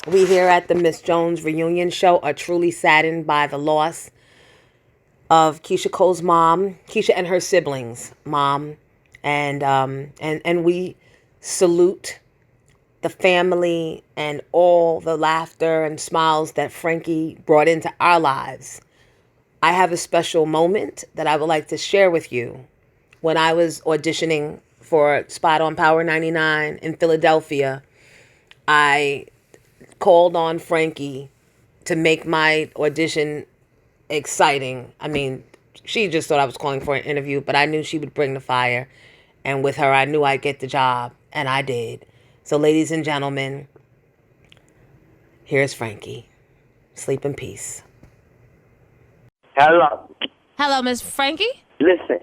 We here at the Miss Jones reunion show are truly saddened by the loss of Keyshia Cole's mom, Keyshia and her siblings' mom, and we salute the family and all the laughter and smiles that Frankie brought into our lives. I have a special moment that I would like to share with you. When I was auditioning for a spot on Power 99 in Philadelphia, I called on Frankie to make my audition exciting. I mean, she just thought I was calling for an interview, but I knew she would bring the fire. And with her, I knew I'd get the job, and I did. So, ladies and gentlemen, here's Frankie. Sleep in peace. Hello. Hello, Miss Frankie? Listen,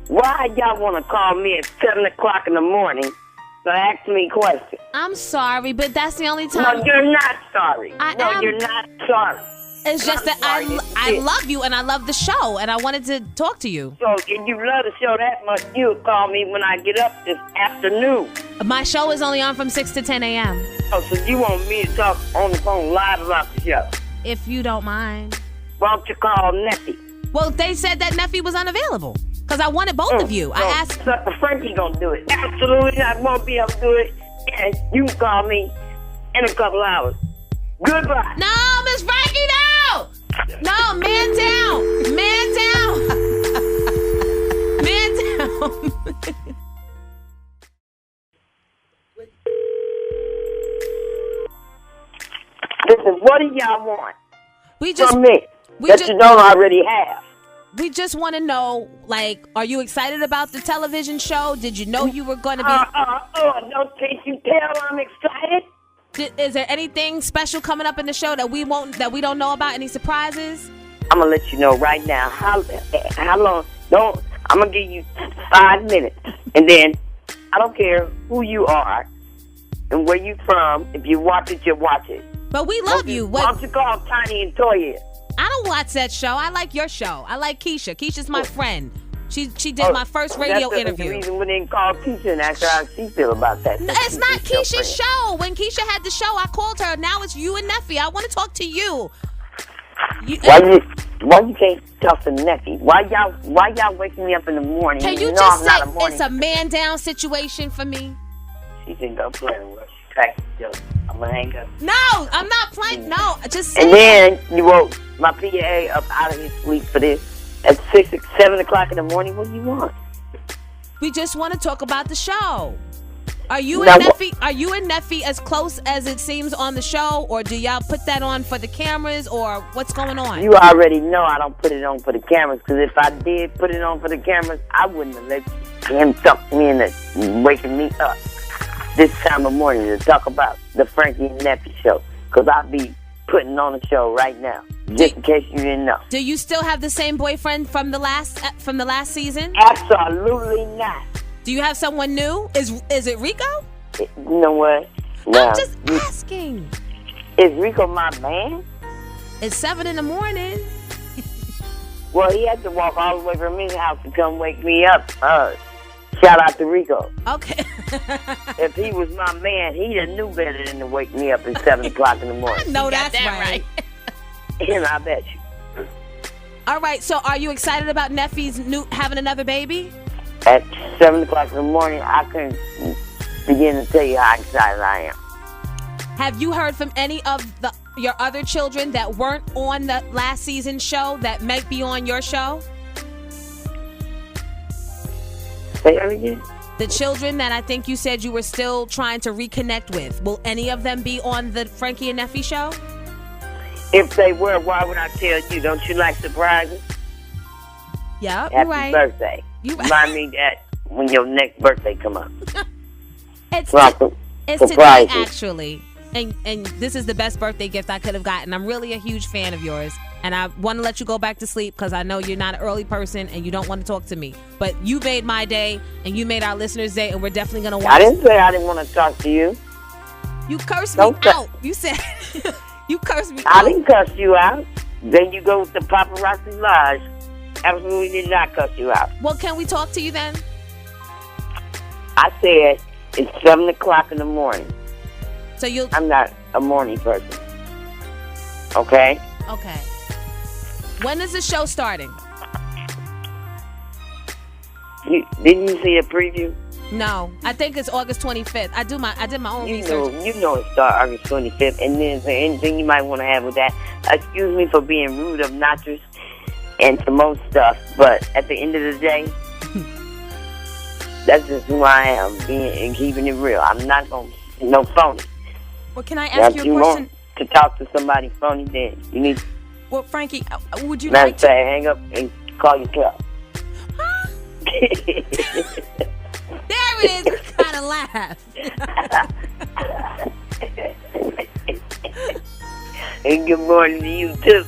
why y'all want to call me at 7 o'clock in the morning to ask me questions? I'm sorry, but that's the only time. No, you're not sorry. You're not sorry. It's just that I love you and I love the show and I wanted to talk to you. So if you love the show that much, you'll call me when I get up this afternoon. My show is only on from 6 to 10 a.m. Oh, so you want me to talk on the phone live about the show? If you don't mind. Why don't you call Neffy? Well, they said that Neffy was unavailable because I wanted both of you. I asked. Sucker Frankie gonna do it. Absolutely, I won't be able to do it. And you can call me in a couple hours. Goodbye. No, Miss Frankie, no! No, man down! Man down! Man down! Listen, what do y'all want from me you don't already have? We just want to know, like, are you excited about the television show? Did you know you were going to be... don't you tell I'm excited? Is there anything special coming up in the show that we don't know about? Any surprises? I'm gonna let you know right now. How long? I'm gonna give you 5 minutes, and then I don't care who you are and where you from. If you watch it, you watch it. But we love you. Why don't you call Tiny and Toya? I don't watch that show. I like your show. I like Keyshia. Keisha's my friend. She did my first radio interview. That's the reason we didn't call Keyshia and ask her how she feel about that. No, it's not Keisha's show. When Keyshia had the show, I called her. Now it's you and Neffy. I want to talk to you. Why you can't talk to Neffy? Why y'all waking me up in the morning? Can you just say it's a man down situation for me? She think I'm playing with her. She cracked the joke. I'm gonna hang up. No, I'm not playing. No, just say and then you woke my PA up out of his sleep for this. At 7 o'clock in the morning, what do you want? We just want to talk about the show. Are you and Neffy as close as it seems on the show, or do y'all put that on for the cameras, or what's going on? You already know I don't put it on for the cameras, because if I did put it on for the cameras, I wouldn't have let him talk to me and waking me up this time of morning to talk about the Frankie and Neffy show, because I'll be putting on a show right now. Just in case you didn't know. Do you still have the same boyfriend from the last season? Absolutely not. Do you have someone new? Is it Rico? You know what? No. I'm just asking. Is Rico my man? It's 7 in the morning. Well, he had to walk all the way from his house to come wake me up. Shout out to Rico. Okay. If he was my man, he'd have knew better than to wake me up at 7 o'clock in the morning. No, that's right. And I bet you. All right, so are you excited about Neffy's having another baby? At 7 o'clock in the morning, I couldn't begin to tell you how excited I am. Have you heard from any of your other children that weren't on the last season show that might be on your show? Say that again? The children that I think you said you were still trying to reconnect with. Will any of them be on the Frankie and Neffy show? If they were, why would I tell you? Don't you like surprises? Yeah, Happy birthday. Remind me that when your next birthday come up. It's today, actually. And this is the best birthday gift I could have gotten. I'm really a huge fan of yours. And I want to let you go back to sleep because I know you're not an early person and you don't want to talk to me. But you made my day and you made our listeners' day, and we're definitely going to watch. I didn't say I didn't want to talk to you. You cursed me out. You said you cursed me out. I didn't curse you out. Then you go with the paparazzi lies. Absolutely did not cuss you out. Well, can we talk to you then? I said it's 7 o'clock in the morning. I'm not a morning person. Okay? Okay. When is the show starting? Didn't you see a preview? No, I think it's August 25th. I did my own research. You know it starts August 25th. And then is there anything you might want to have with that? Excuse me for being rude, obnoxious, and to most stuff, but at the end of the day, that's just who I am, being and keeping it real. I'm not going to no phony. Well, can I ask you a question? Want to talk to somebody phony, then you need. Well, Frankie, would you like to say hang up and call your club? There it is. You kind of laugh. And good morning to you too.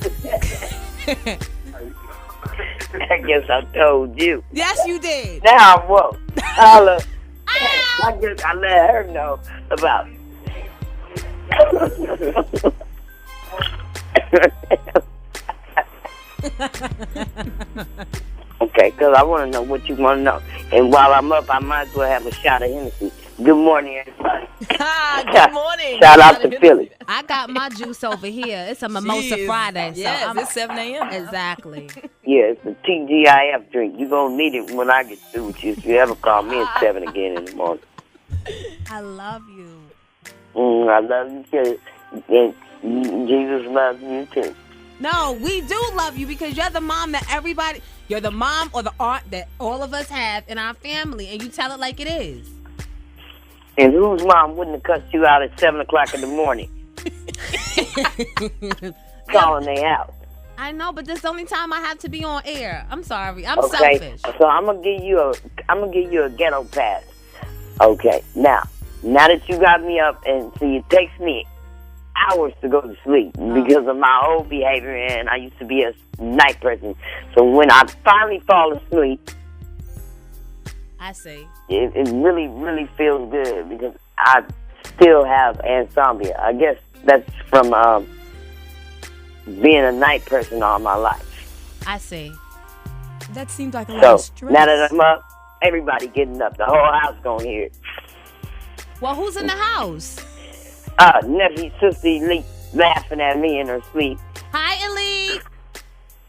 I guess I told you. Yes, you did. Now I'm woke. Holla. I guess I let her know about Okay, because I want to know what you want to know. And while I'm up, I might as well have a shot of Hennessy. Good morning, everybody. Good morning. Shout out to Philly. I got my juice over here. It's a Mimosa Friday. Yes, it's 7 a.m. Exactly. Yeah, it's a TGIF drink. You're going to need it when I get through with you. If you ever call me at 7 again in the morning. I love you. I love you too. And Jesus loves you too. No, we do love you because you're the mom that everybody, you're the mom or the aunt that all of us have in our family, and you tell it like it is. And whose mom wouldn't have cussed you out at 7 o'clock in the morning? Calling they out. I know, but this is the only time I have to be on air. I'm sorry. I'm okay, selfish. So I'm gonna give you a ghetto pass. Okay, now that you got me up, and see, it takes me hours to go to sleep because of my old behavior, and I used to be a night person. So when I finally fall asleep, I see. It really, really feels good because I still have insomnia. I guess that's from being a night person all my life. I see. That seems like a lot of stress. Now that I'm up, everybody getting up. The whole house gonna hear it. Well, who's in the house? Nephew, sister, Elite, laughing at me in her sleep. Hi, Elite.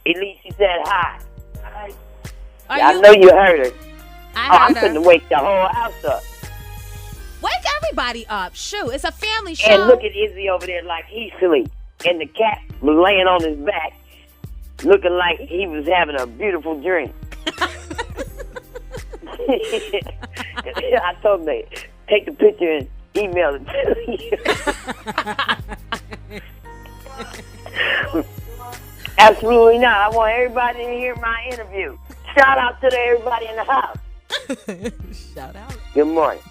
Elite, she said hi. Hi. I know you heard her. I'm finna wake the whole house up. Wake everybody up. Shoot, it's a family show. And look at Izzy over there like he's asleep. And the cat was laying on his back, looking like he was having a beautiful dream. I told him to take the picture and email it to you. Absolutely not. I want everybody to hear my interview. Shout out to everybody in the house. Shout out. Good morning.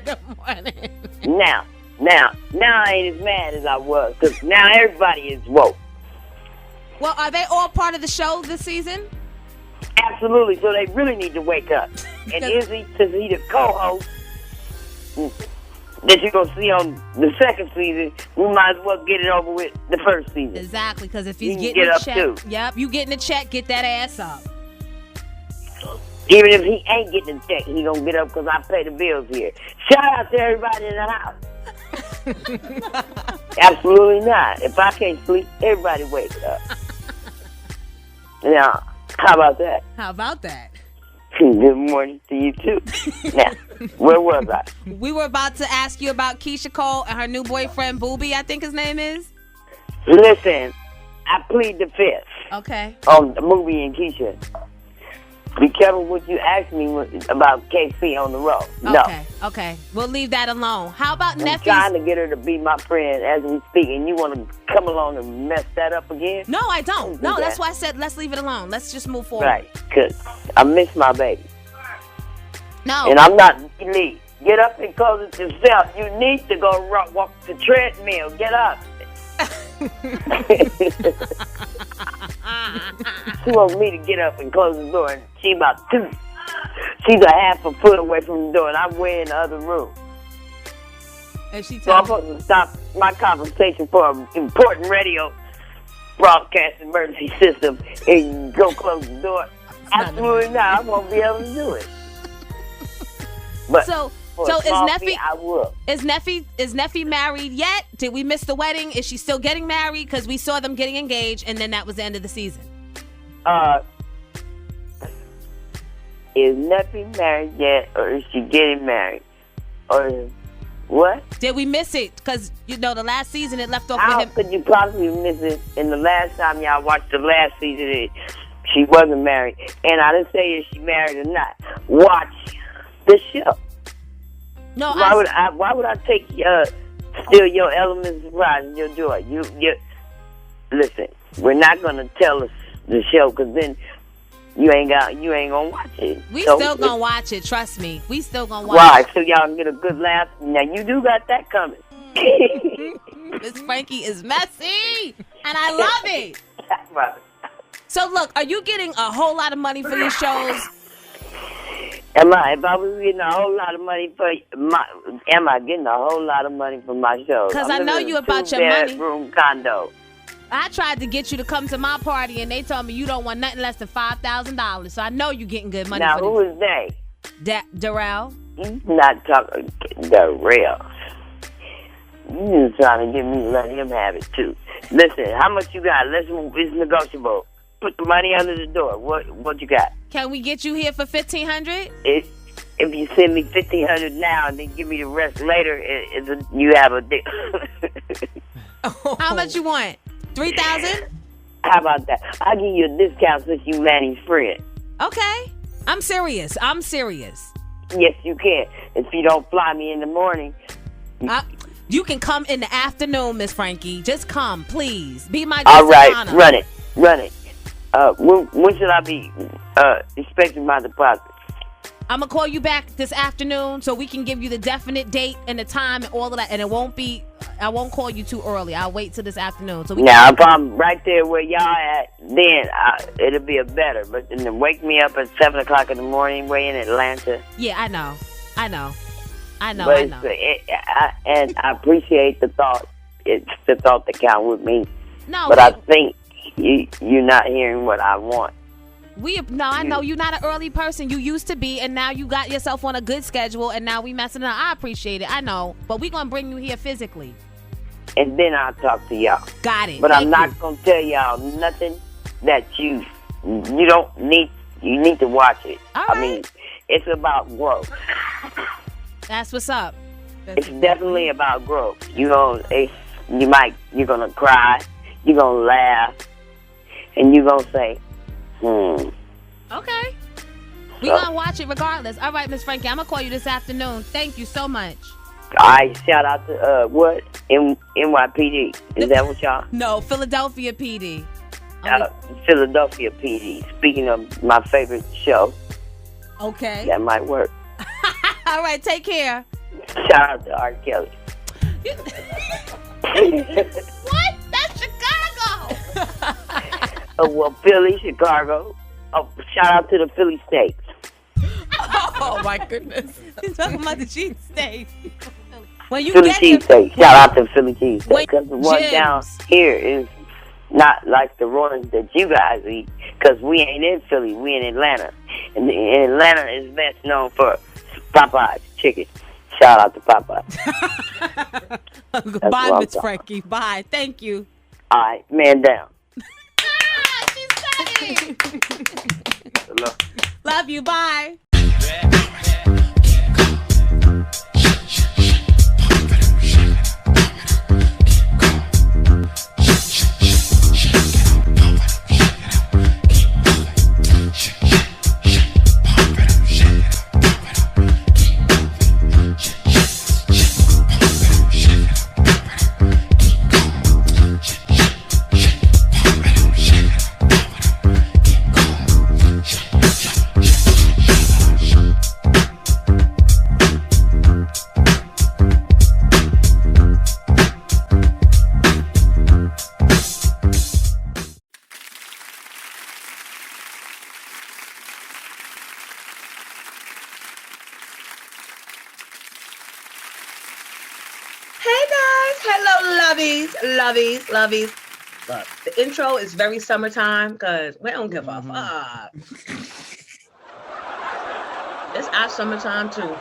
Good morning. Now I ain't as mad as I was because now everybody is woke. Well, are they all part of the show this season? Absolutely. So they really need to wake up. And Izzy, since he's the co-host that you're going to see on the second season, we might as well get it over with the first season. Exactly, because if he's getting a check, too. Yep, you getting a check, get that ass up. Even if he ain't getting a check, he gonna get up because I pay the bills here. Shout out to everybody in the house. Absolutely not. If I can't sleep, everybody wake up. Now, how about that? How about that? Good morning to you too. Now, where was I? We were about to ask you about Keyshia Cole and her new boyfriend, Booby, I think his name is. Listen, I plead the fifth. Okay. On the movie and Keyshia. Be careful what you ask me about KC on the road. No. Okay. We'll leave that alone. How about Nephew? I'm trying to get her to be my friend as we speak, and you want to come along and mess that up again? No, I don't. No, that's why I said let's leave it alone. Let's just move forward. Right, because I miss my baby. No. And I'm not elite. Get up and close it yourself. You need to go walk the treadmill. Get up. She wants me to get up and close the door, and she's a half a foot away from the door, and I'm way in the other room. And she so I'm supposed to stop my conversation for an important radio broadcast emergency system and go close the door. Absolutely not. I won't be able to do it. But so For So a small fee, I would. Is Neffy married yet? Did we miss the wedding? Is she still getting married? Because we saw them getting engaged, and then that was the end of the season. Is Neffy married yet, or is she getting married? Or what? Did we miss it? Because, the last season it left off How with him. could you possibly miss it? In the last time y'all watched the last season, she wasn't married. And I didn't say if she married or not. Watch the show. No, Why would I take steal your elements of pride and your joy? You listen. We're not gonna tell us the show because then you ain't gonna watch it. We still gonna watch it. Trust me. We still gonna watch Why? it. So y'all can get a good laugh. Now you do got that coming. Miss Frankie is messy, and I love it. So look, are you getting a whole lot of money for these shows? If I was getting a whole lot of money am I getting a whole lot of money for my shows? Because I know you about your money. Two-bedroom condo. I tried to get you to come to my party, and they told me you don't want nothing less than $5,000. So I know you getting good money. Now, for who is they? Darrell. He's not talking Darrell. You just trying to get me to let him have it, too. Listen, how much you got? It's negotiable. Put the money under the door. What you got? Can we get you here for $1,500? If you send me $1,500 now and then give me the rest later, you have a deal. How much you want? $3,000? How about that? I'll give you a discount since you Manny's friend. Okay. I'm serious. Yes, you can. If you don't fly me in the morning. You can come in the afternoon, Miss Frankie. Just come, please. Be my guest. All right, run it. When should I be expecting my deposit? I'm going to call you back this afternoon so we can give you the definite date and the time and all of that. And I won't call you too early. I'll wait till this afternoon. Now, if I'm right there where y'all at, then it'll be a better. But then wake me up at 7 o'clock in the morning way in Atlanta. Yeah, I know. And I appreciate the thought. It's the thought that counts with me. No, but I think you're not hearing what I want. I know you're not an early person. You used to be, and now you got yourself on a good schedule, and now we messing up. I appreciate it. I know, but we gonna bring you here physically. And then I'll talk to y'all. Got it. But I'm not gonna tell y'all nothing that you don't need. You need to watch it. All right. I mean, it's about growth. That's what's up. It's definitely about growth. You're gonna cry, you're gonna laugh, and you're gonna say, Okay. We gonna watch it regardless. All right, Miss Frankie, I'm gonna call you this afternoon. Thank you so much. All right, shout out to what? NYPD. Is that what y'all? No, Philadelphia PD. Philadelphia PD. Speaking of my favorite show. Okay. That might work. All right, take care. Shout out to R. Kelly. What? That's Chicago. Well, Philly, Chicago. Oh, shout out to the Philly steaks. Oh my goodness! He's talking about the cheesesteaks. When you Philly get cheesesteaks. Shout out to Philly cheesesteaks. Because the one Jim's down here is not like the ones that you guys eat. Because we ain't in Philly. We in Atlanta. And Atlanta is best known for Popeye's chicken. Shout out to Popeye. Bye, Miss Frankie. Bye. Thank you. All right, man down. She said it. Love you. Bye. Lovies. Look, the intro is very summertime because we don't give a fuck. It's our summertime too.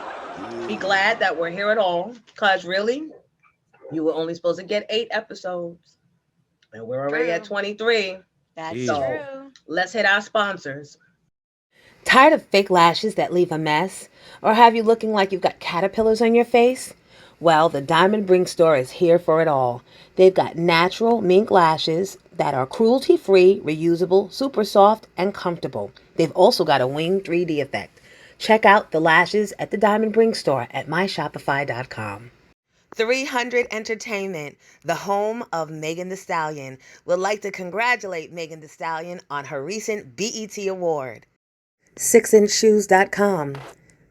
Be glad that we're here at all, because really, you were only supposed to get 8 episodes, and we're already at 23. That's So true. let's hit our sponsors. Tired of fake lashes that leave a mess? Or have you looking like you've got caterpillars on your face? Well, the Diamond Brink store is here for it all. They've got natural mink lashes that are cruelty-free, reusable, super soft, and comfortable. They've also got a wing 3D effect. Check out the lashes at the Diamond Brink store at myshopify.com. 300 Entertainment, the home of Megan Thee Stallion, would like to congratulate Megan Thee Stallion on her recent BET Award. 6inchshoes.com.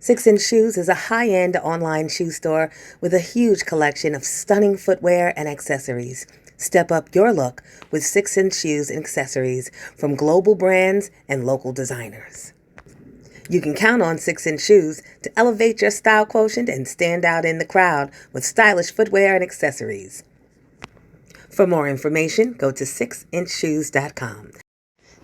6inch Shoes is a high-end online shoe store with a huge collection of stunning footwear and accessories. Step up your look with 6inch Shoes and accessories from global brands and local designers. You can count on 6inch Shoes to elevate your style quotient and stand out in the crowd with stylish footwear and accessories. For more information, go to 6inchshoes.com.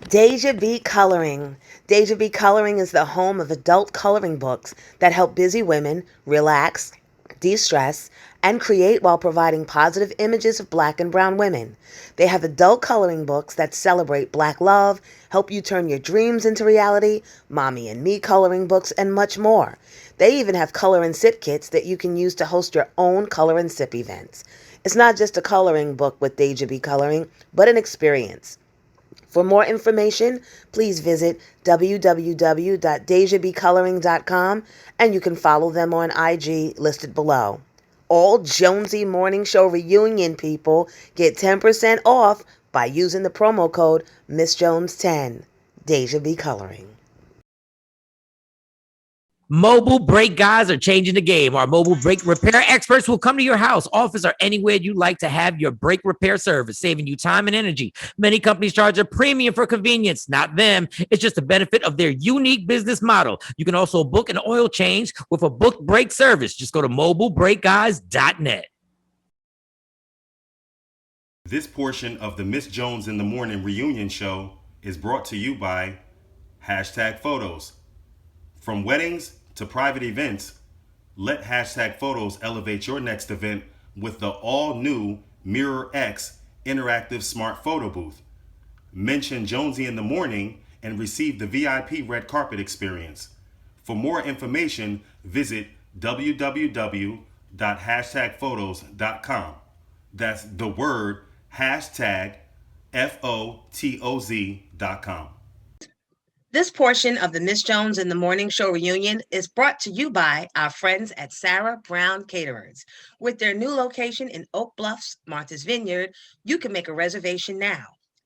Deja B Coloring. Deja B Coloring is the home of adult coloring books that help busy women relax, de-stress, and create while providing positive images of Black and brown women. They have adult coloring books that celebrate Black love, help you turn your dreams into reality, Mommy and Me coloring books, and much more. They even have color and sip kits that you can use to host your own color and sip events. It's not just a coloring book with Deja B Coloring, but an experience. For more information, please visit www.dejabcoloring.com, and you can follow them on IG listed below. All Jonesy Morning Show reunion people get 10% off by using the promo code MissJones10. Deja B Coloring. Mobile brake guys are changing the game. Our mobile brake repair experts will come to your house, office, or anywhere you'd like to have your brake repair service, saving you time and energy. Many companies charge a premium for convenience. Not them. It's just a benefit of their unique business model. You can also book an oil change with a book brake service. Just go to mobilebrakeguys.net. This portion of the Miss Jones in the Morning reunion show is brought to you by #photos. From weddings to private events, let #photos elevate your next event with the all-new Mirror X interactive smart photo booth. Mention Jonesy in the Morning and receive the VIP red carpet experience. For more information, visit www.photos.com. That's the word #FOTOZ.com. This portion of the Miss Jones in the Morning Show reunion is brought to you by our friends at Sarah Brown Caterers. With their new location in Oak Bluffs, Martha's Vineyard, you can make a reservation now.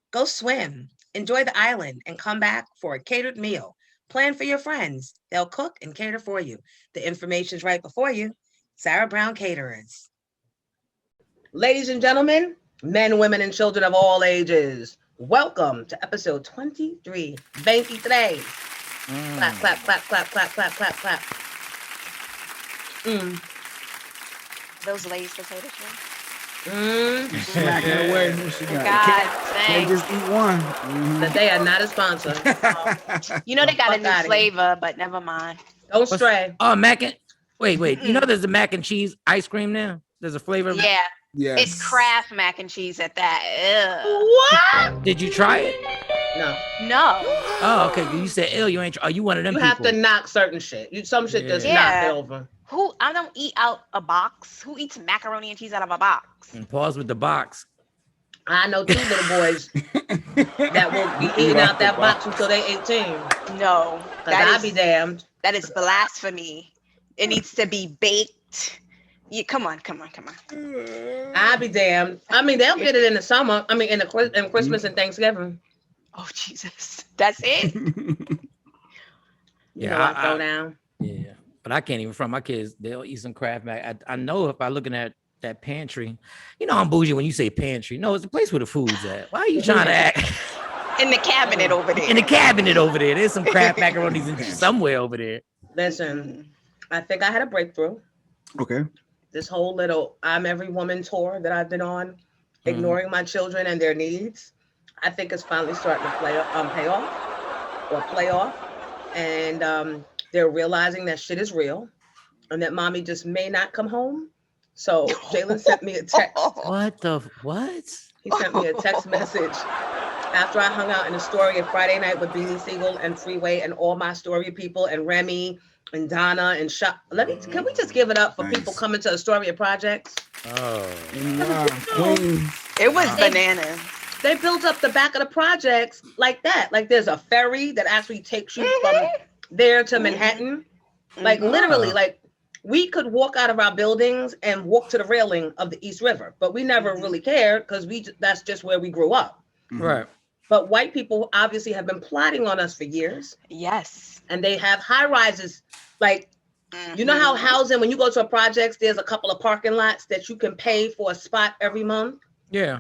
Go swim, enjoy the island, and come back for a catered meal. Plan for your friends. They'll cook and cater for you. The information's right before you. Sarah Brown Caterers. Ladies and gentlemen, men, women, and children of all ages, welcome to episode 23, 23. Clap, clap, clap, clap, clap, clap, clap, clap. Those Lay's potato chips. Smacking away. What she got? God Can't dang. just eat one. But they are not a sponsor. You know they got a Fuck new outta flavor, but never mind. Don't stray. Oh, wait. You know there's a mac and cheese ice cream now? There's a flavor of Yeah. Yes. It's Kraft mac and cheese at that. What? Did you try it? No. No. Oh, okay. You said ill. You ain't. Are you one of them You people? have to knock certain shit. Some shit just knock Yeah. it over. I don't eat out a box. Who eats macaroni and cheese out of a box? And pause with the box. I know 2 little boys that will be eating out that box until they 18. No. I'll be damned. That is blasphemy. It needs to be baked. Yeah, come on. I'll be damned. I mean, they'll get it in the summer. I mean, in Christmas and Thanksgiving. Oh, Jesus. That's it? You know, I throw down. Yeah, but I can't even front my kids. They'll eat some Kraft mac. I know if I looking at that pantry, you know I'm bougie when you say pantry. No, it's the place where the food's at. Why are you trying to act? In the cabinet over there. In the cabinet over there. There's some Kraft macaronis in somewhere over there. Listen, I think I had a breakthrough. Okay. This whole little I'm Every Woman tour that I've been on, ignoring my children and their needs, I think it's finally starting to play off. And they're realizing that shit is real. and that mommy just may not come home. So Jalen sent me a text. What? He sent me a text message after I hung out in Astoria Friday night with Beanie Siegel and Freeway and all my Astoria people and Remy and Donna and Shop. Can we just give it up for people coming to Astoria Projects? Oh, It was bananas. They built up the back of the projects like that. Like there's a ferry that actually takes you from there to Manhattan. Like literally, like we could walk out of our buildings and walk to the railing of the East River, but we never really cared because that's just where we grew up. Right. But white people obviously have been plotting on us for years. Yes. And they have high rises. Like, you know how housing, when you go to a projects, there's a couple of parking lots that you can pay for a spot every month. Yeah.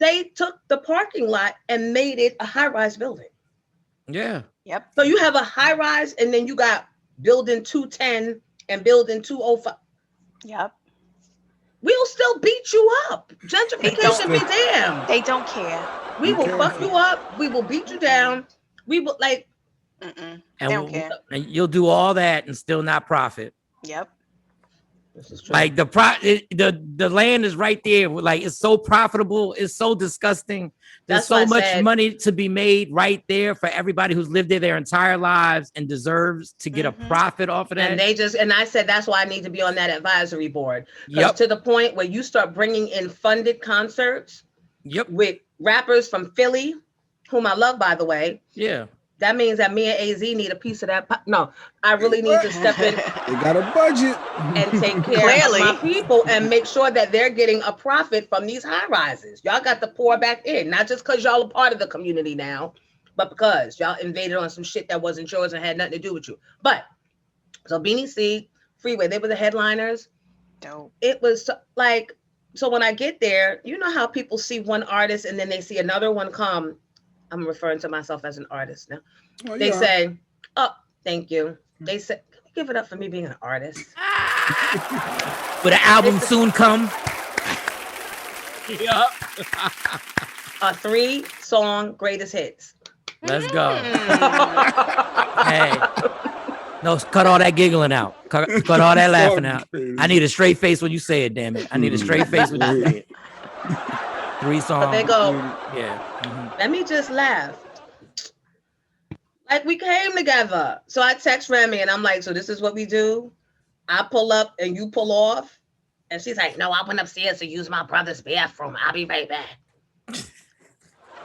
They took the parking lot and made it a high rise building. Yeah. Yep. So you have a high rise and then you got building 210 and building 205. Yep. We'll still beat you up. Gentrification be damned. They don't care. We will fuck you up. We will beat you down. We will like. They don't care. And you'll do all that and still not profit. Yep. This is true. Like the land is right there. Like it's so profitable. It's so disgusting. There's so much money to be made right there for everybody who's lived there their entire lives and deserves to get a profit off of that. And I said that's why I need to be on that advisory board. Because to the point where you start bringing in funded concerts. With rappers from Philly, whom I love, by the way. Yeah. That means that me and AZ need a piece of that. No, I really need to step in. They got a budget. And take care of my people and make sure that they're getting a profit from these high rises. Y'all got to pour back in, not just because y'all are part of the community now, but because y'all invaded on some shit that wasn't yours and had nothing to do with you. But, so Beanie C, Freeway, they were the headliners. Dope. It was like, so when I get there, you know how people see one artist and then they see another one come. I'm referring to myself as an artist now. They say, oh, thank you. They said, can you give it up for me being an artist? But an album soon come. Yep. A 3-song greatest hits. Let's go. Hey. No, cut all that giggling out. Cut all that laughing out. I need a straight face when you say it, damn it. I need a straight face when you say it. 3 songs. But they go, yeah. Let me just laugh. Like we came together. So I text Remy and I'm like, so this is what we do? I pull up and you pull off. And she's like, no, I went upstairs to use my brother's bathroom. I'll be right back.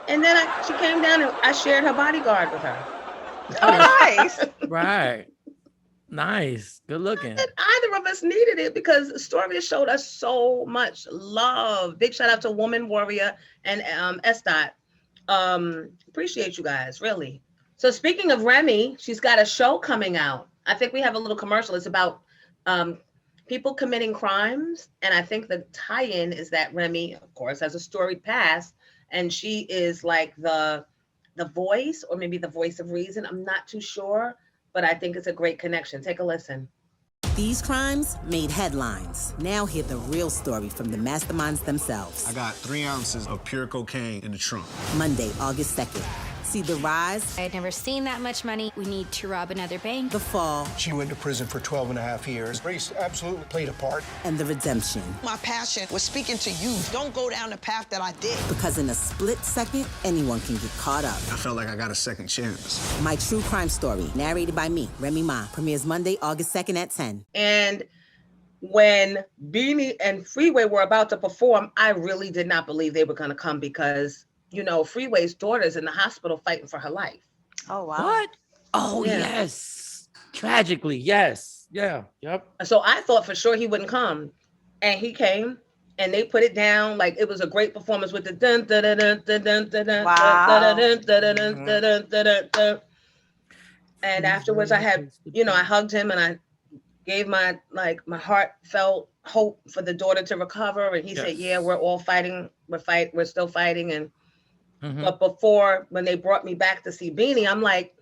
And then she came down and I shared her bodyguard with her. Oh, nice. Right. Nice. Good looking. Either of us needed it because Astoria showed us so much love. Big shout out to Woman Warrior and S-Dot. Appreciate you guys, really. So speaking of Remy, she's got a show coming out. I think we have a little commercial. It's about people committing crimes. And I think the tie-in is that Remy, of course, has a storied past. And she is like the voice, or maybe the voice of reason. I'm not too sure. But I think it's a great connection. Take a listen. These crimes made headlines. Now hear the real story from the masterminds themselves. I got 3 ounces of pure cocaine in the trunk. Monday, August 2nd. See the rise. I had never seen that much money. We need to rob another bank. The fall. She went to prison for 12 and a half years. Race absolutely played a part. And the redemption. My passion was speaking to you. Don't go down the path that I did. Because in a split second, anyone can get caught up. I felt like I got a second chance. My true crime story, narrated by me, Remy Ma, premieres Monday, August 2nd at 10. And when Beanie and Freeway were about to perform, I really did not believe they were going to come because, you know, Freeway's daughter's in the hospital fighting for her life. Oh, wow. What? Oh, Yeah. yes. Tragically, yes. Yeah. Yep. So I thought for sure he wouldn't come. And he came and they put it down like it was a great performance with the dun dun dun dun dun dun dun dun dun dun dun dun dun. And afterwards I had, you know, I hugged him and I gave my heartfelt hope for the daughter to recover. And he said, yeah, we're all fighting. We're still fighting. And but before, when they brought me back to see Beanie, I'm like,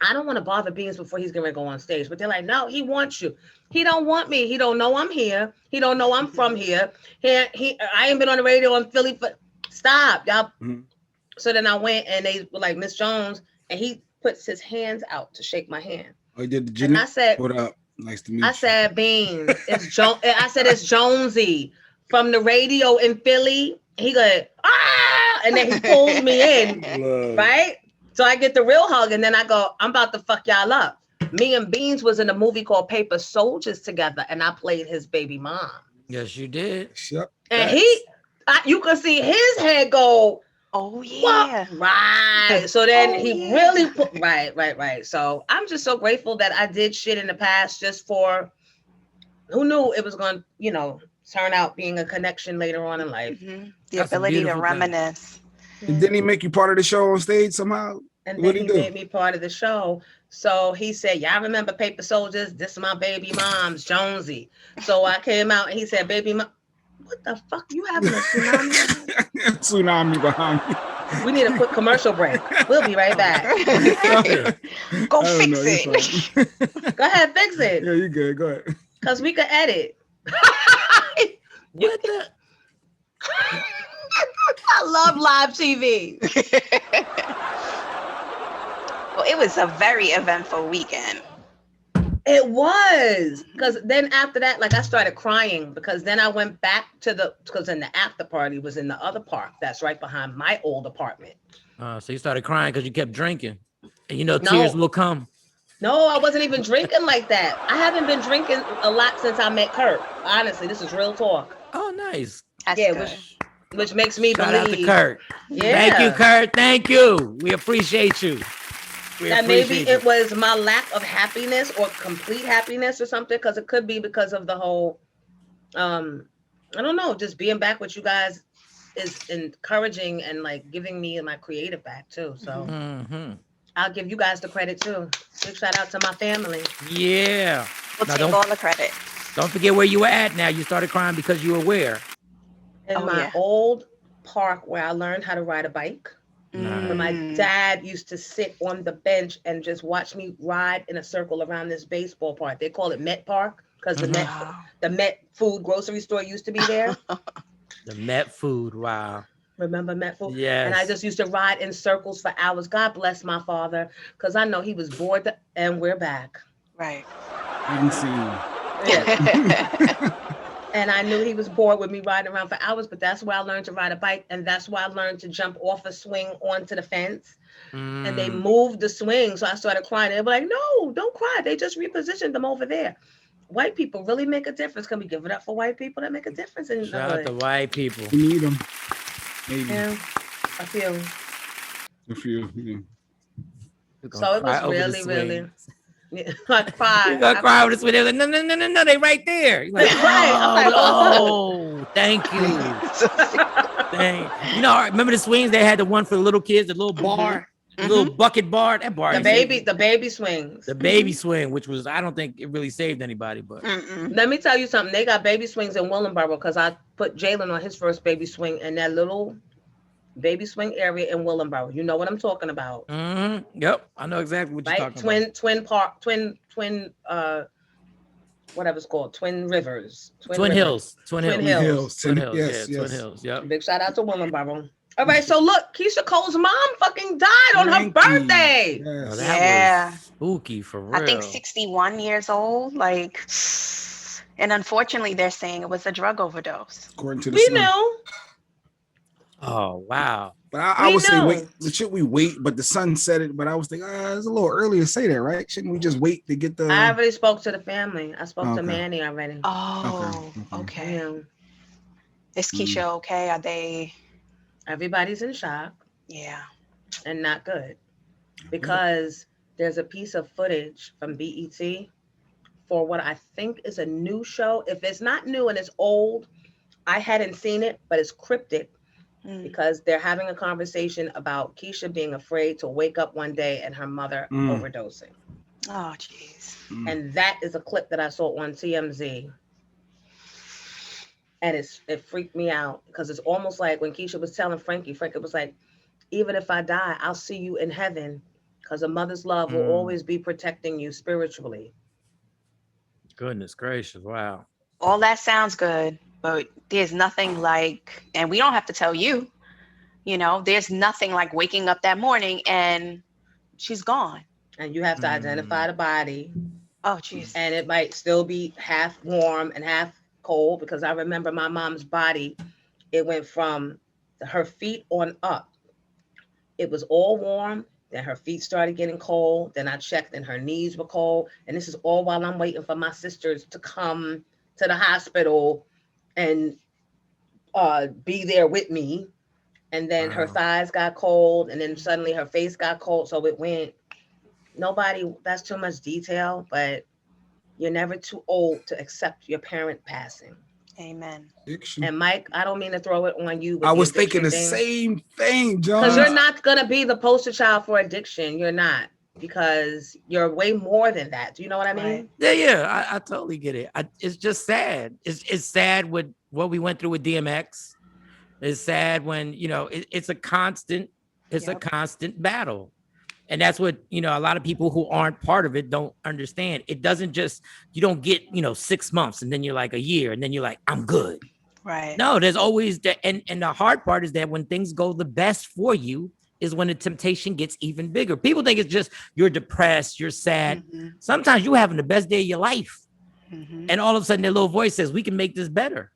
I don't want to bother Beans before he's going to go on stage. But they're like, no, he wants you. He don't want me. He don't know I'm here. He don't know I'm from here. I ain't been on the radio in Philly for, stop, y'all. So then I went and they were like, Miss Jones, and he puts his hands out to shake my hand. Oh, he did the And I said, what up? Nice to meet you. I said, Beans. I said, it's Jonesy from the radio in Philly. He go, ah, and then he pulls me in, right? So I get the real hug, and then I go, I'm about to fuck y'all up. Me and Beans was in a movie called Paper Soldiers together, and I played his baby mom. Yes, you did. Yep. And you could see his head go, oh yeah, what? Right. So then really put right. So I'm just so grateful that I did shit in the past just for who knew it was going to, turn out being a connection later on in life. Mm-hmm. The ability to reminisce. And didn't he make you part of the show on stage somehow? And then he made me part of the show. So he said, y'all remember Paper Soldiers? This is my baby mom's Jonesy. So I came out and he said, baby mom, what the fuck? You having a tsunami? Tsunami behind me. We need a quick commercial break. We'll be right back. Go fix it. Go ahead, fix it. Yeah, you good. Go ahead. Because we could edit. What the? I love live TV. Well, it was a very eventful weekend. It was. Because then after that, I started crying because then I went back because then the after party was in the other park that's right behind my old apartment. So you started crying because you kept drinking. And tears will come. No, I wasn't even drinking like that. I haven't been drinking a lot since I met Kurt. Honestly, this is real talk. Oh, nice. That's good. Which makes me Shout believe. out to Kurt. Yeah. Thank you, Kurt. Thank you. We appreciate you. And maybe it was my lack of happiness or complete happiness or something, because it could be because of the whole, I don't know, just being back with you guys is encouraging and giving me my creative back too. So I'll give you guys the credit too. Big shout out to my family. Yeah. We'll take all the credit. Don't forget where you were at now. You started crying because you were where? In my old park where I learned how to ride a bike. Where my dad used to sit on the bench and just watch me ride in a circle around this baseball park. They call it Met Park because the Met Food grocery store used to be there. The Met Food, wow. Remember Met Food? Yes. And I just used to ride in circles for hours. God bless my father, because I know he was bored, and we're back. Right. Yeah. And I knew he was bored with me riding around for hours, but that's where I learned to ride a bike. And that's why I learned to jump off a swing onto the fence. And they moved the swing. So I started crying. They were like, no, don't cry. They just repositioned them over there. White people really make a difference. Can we give it up for white people that make a difference? Shout out to white people. We need them. Maybe. Yeah, I feel. A few. Yeah. So it was really. I cried. You're gonna cry over this video. Like, no, they right there. You're like, thank you. Remember the swings? They had the one for the little kids, the little bar, the little bucket bar. That bar. The baby swings. The baby swing, which was, I don't think it really saved anybody, but. Let me tell you something. They got baby swings in Willenboro because I put Jalen on his first baby swing in that little baby swing area in Willenboro. You know what I'm talking about. Yep, I know exactly what you're talking about. Twin whatever it's called, Twin Rivers. Twin Hills. Yes. Twin Hills. Yep. Big shout out to Willenboro. All right, so look, Keyshia Cole's mom fucking died on her birthday. Yes. Oh, that was spooky for real. I think 61 years old. And unfortunately, they're saying it was a drug overdose. According to the we know. Oh, wow. But I would say wait. Should we wait? But the son said it. But I was thinking, it's a little early to say that, right? Shouldn't we just wait to get the? I already spoke to the family. I spoke to Manny already. Oh, okay. Is Keyshia okay? Are they? Everybody's in shock. Yeah. And not good, because there's a piece of footage from BET for what I think is a new show. If it's not new and it's old, I hadn't seen it, but it's cryptic. Because they're having a conversation about Keyshia being afraid to wake up one day and her mother overdosing. Oh, jeez. And that is a clip that I saw on TMZ. And it freaked me out because it's almost like when Keyshia was telling Frankie was like, even if I die, I'll see you in heaven because a mother's love will always be protecting you spiritually. Goodness gracious. Wow. All that sounds good. But there's nothing like, and we don't have to tell you, there's nothing like waking up that morning and she's gone. And you have to identify the body. Oh, jeez. And it might still be half warm and half cold, because I remember my mom's body, it went from her feet on up. It was all warm. Then her feet started getting cold. Then I checked and her knees were cold. And this is all while I'm waiting for my sisters to come to the hospital and be there with me. And then her thighs got cold. And then suddenly her face got cold. So it went, that's too much detail, but you're never too old to accept your parent passing. Amen. Addiction. And Mike, I don't mean to throw it on you. I was thinking the same thing, John. Because you're not going to be the poster child for addiction. You're not. Because you're way more than that. Do you know what I mean? Right. Yeah. I totally get it. It's just sad. It's sad with what we went through with DMX. It's sad when, it's a constant battle. And that's what, a lot of people who aren't part of it don't understand. It doesn't just, you don't get, 6 months and then you're like a year and then you're like, I'm good. Right. No, there's always that. And the hard part is that when things go the best for you is when the temptation gets even bigger. People think it's just, you're depressed, you're sad. Mm-hmm. Sometimes you're having the best day of your life. Mm-hmm. And all of a sudden their little voice says, we can make this better.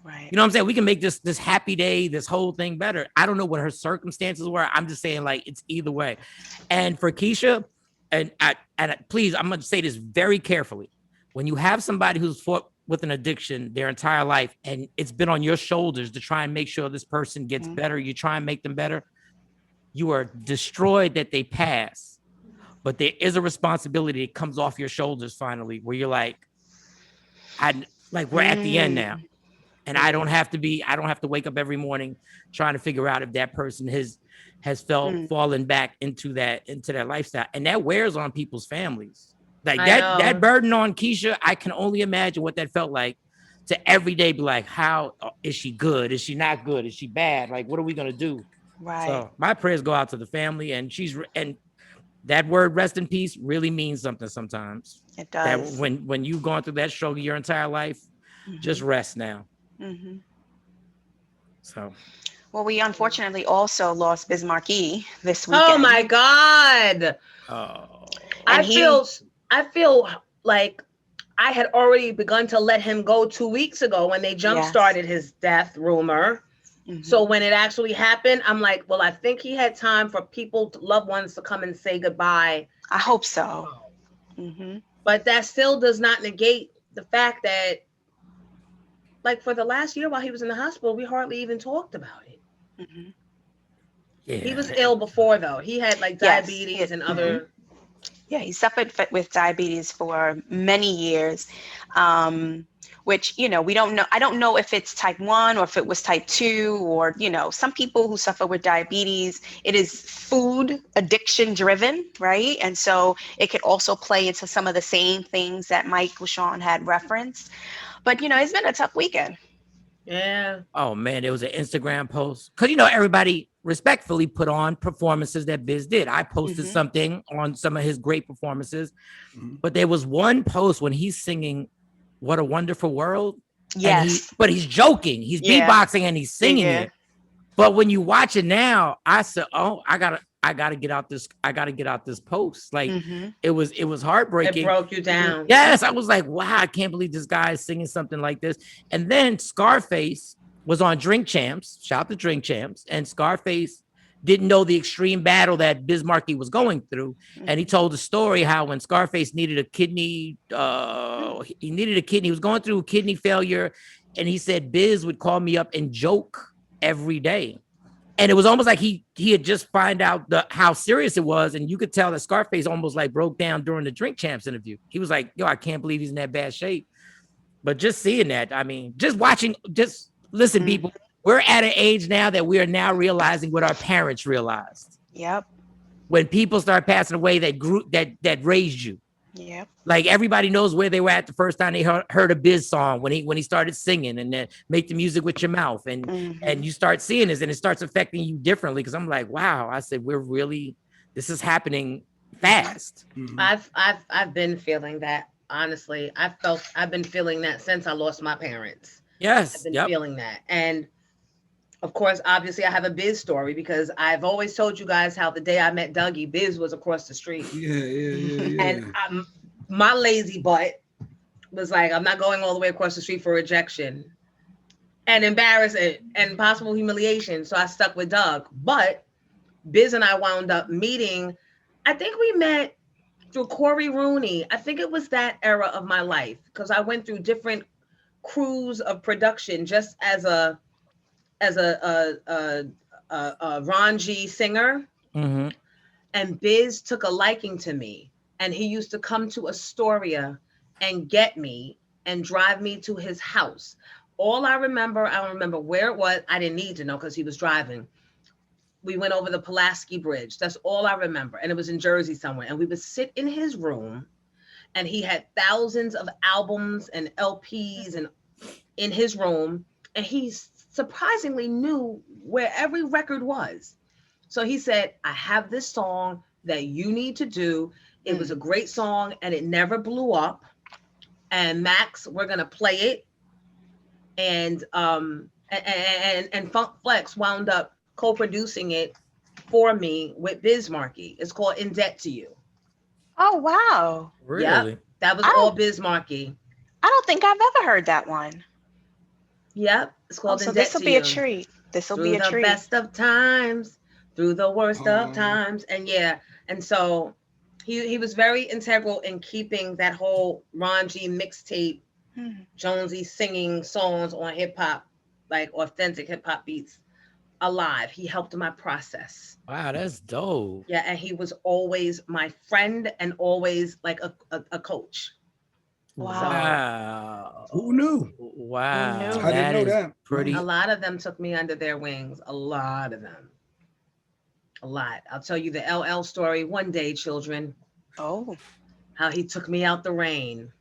Right. You know what I'm saying? We can make this happy day, this whole thing better. I don't know what her circumstances were. I'm just saying, like, it's either way. And for Keyshia, and please, I'm going to say this very carefully. When you have somebody who's fought with an addiction their entire life, and it's been on your shoulders to try and make sure this person gets better, you try and make them better, you are destroyed that they pass. But there is a responsibility that comes off your shoulders finally, where you're like, we're at the end now. And I don't have to wake up every morning trying to figure out if that person has fallen back into that lifestyle. And that wears on people's families. Like that burden on Keyshia, I can only imagine what that felt like to every day be like, how is she good? Is she not good? Is she bad? Like, what are we going to do? Right. So my prayers go out to the family, and and that word rest in peace really means something sometimes. It does. That when you've gone through that struggle your entire life, just rest now. Mm-hmm. So, well, we unfortunately also lost Biz Markie this weekend. Oh my God! Oh, I feel like I had already begun to let him go 2 weeks ago when they jump started his death rumor. Mm-hmm. So when it actually happened, I'm like, well, I think he had time for loved ones to come and say goodbye. I hope so. Mm-hmm. But that still does not negate the fact that, like, for the last year while he was in the hospital, we hardly even talked about it. Mm-hmm. Yeah. He was ill before, though. He had like diabetes and other. Yeah, he suffered with diabetes for many years, which, we don't know. I don't know if it's type 1 or if it was type 2 or, some people who suffer with diabetes, it is food addiction driven, right? And so it could also play into some of the same things that Mike LaShawn had referenced. But, it's been a tough weekend. Yeah. Oh, man, there was an Instagram post. Because, everybody respectfully put on performances that Biz did. I posted something on some of his great performances. But there was one post when he's singing What a Wonderful World. Yes. But he's joking. He's beatboxing and he's singing it. But when you watch it now, I said, oh, I gotta get out this post. Like it was heartbreaking. It broke you down. Yes. I was like, wow, I can't believe this guy is singing something like this. And then Scarface was on Drink Champs, shout out to Drink Champs, and Scarface didn't know the extreme battle that Biz Markie was going through. And he told the story how when Scarface needed a kidney, he was going through kidney failure. And he said, Biz would call me up and joke every day. And it was almost like he had just found out how serious it was. And you could tell that Scarface almost like broke down during the Drink Champs interview. He was like, yo, I can't believe he's in that bad shape. But just seeing that, I mean, listen, people, we're at an age now that we are now realizing what our parents realized. Yep. When people start passing away that raised you. Yep. Like everybody knows where they were at the first time they heard a Biz song when he started singing and then make the music with your mouth and you start seeing this and it starts affecting you differently. Cause I'm like, wow, I said, this is happening fast. I've been feeling that. Honestly, I've been feeling that since I lost my parents. Yes. I've been feeling that. And of course, obviously I have a Biz story because I've always told you guys how the day I met Dougie, Biz was across the street. Yeah. And my lazy butt was like, I'm not going all the way across the street for rejection and embarrassment and possible humiliation. So I stuck with Doug. But Biz and I wound up meeting. I think we met through Corey Rooney. I think it was that era of my life because I went through different crews of production just as a Ron G singer. Mm-hmm. And Biz took a liking to me, and he used to come to Astoria and get me and drive me to his house. All I don't remember where it was. I didn't need to know because he was driving. We went over the Pulaski Bridge. That's all I remember. And it was in Jersey somewhere. And we would sit in his room, and he had thousands of albums and LPs and in his room. And he surprisingly knew where every record was. So he said, I have this song that you need to do. It was a great song and it never blew up. And Max, we're going to play it. And Funk Flex wound up co-producing it for me with Biz Markie. It's called In Debt to You. Oh, wow. Really? Yep, that was all Biz Markie. I don't think I've ever heard that one. Yep, it's called In Debt to You. So this will be a treat. This will be a treat. Through the best of times, through the worst of times. And and so he was very integral in keeping that whole Ron G mixtape, Jonesy singing songs on hip hop, like authentic hip hop beats, alive. He helped my process. Wow, that's dope. Yeah, and he was always my friend and always like a coach. Wow. So, who knew? Wow. Who knew? I didn't know that. Pretty. A lot of them took me under their wings. A lot of them. A lot. I'll tell you the LL story one day, children. Oh. How he took me out the rain.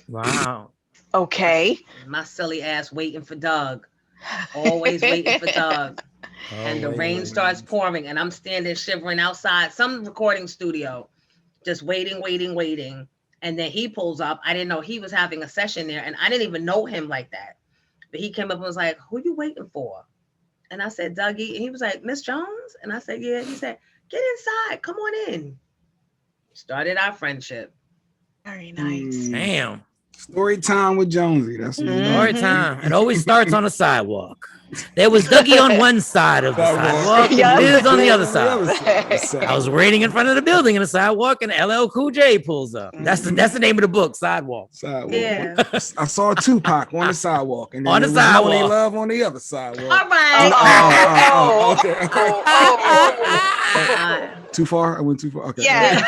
Wow. Okay. My silly ass waiting for Doug. Always waiting for Doug. And the rain starts pouring and I'm standing shivering outside some recording studio, just waiting. And then he pulls up. I didn't know he was having a session there and I didn't even know him like that. But he came up and was like, who you waiting for? And I said, Dougie. And he was like, Miss Jones? And I said, yeah. He said, get inside. Come on in. Started our friendship. Very nice. Damn. Story time with Jonesy. That's story time. It always starts on a sidewalk. There was Dougie on one side of the sidewalk, and Biz on the other side. I was waiting in front of the building in the sidewalk, and LL Cool J pulls up. That's the name of the book, Sidewalk. Yeah. I saw Tupac on the sidewalk, and then on the sidewalk. They Love on the other sidewalk. All right. Okay. Too far? I went too far. Okay. Yeah.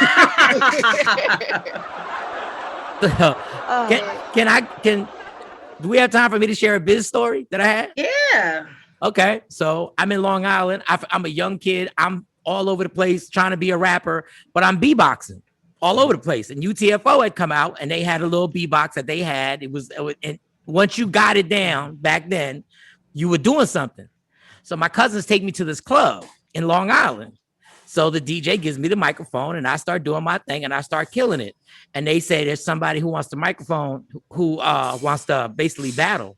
Do we have time for me to share a Biz story that I had? Yeah. Okay. So I'm in Long Island. I'm a young kid. I'm all over the place trying to be a rapper, but I'm beatboxing all over the place. And UTFO had come out and they had a little beatbox that they had. And once you got it down back then, you were doing something. So my cousins take me to this club in Long Island. So the DJ gives me the microphone and I start doing my thing and I start killing it. And they say there's somebody who wants the microphone who wants to basically battle.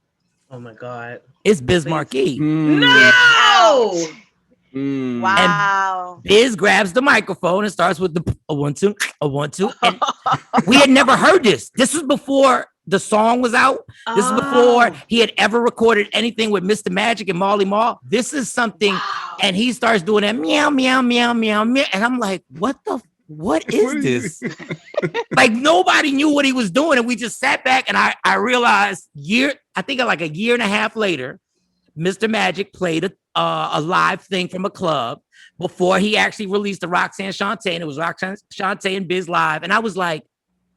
Oh my God. It's Biz Markie. No! Wow. And Biz grabs the microphone and starts with a 1 2, a 1 2. And we had never heard this. This was before the song was out. This is before he had ever recorded anything with Mr. Magic and Marley Marl. This is something, and he starts doing that meow, meow, meow, meow, meow. And I'm like, what is this? Like nobody knew what he was doing. And we just sat back and I realized I think like a year and a half later, Mr. Magic played a live thing from a club before he actually released the Roxanne Shante. And it was Roxanne Shante and Biz Live. And I was like,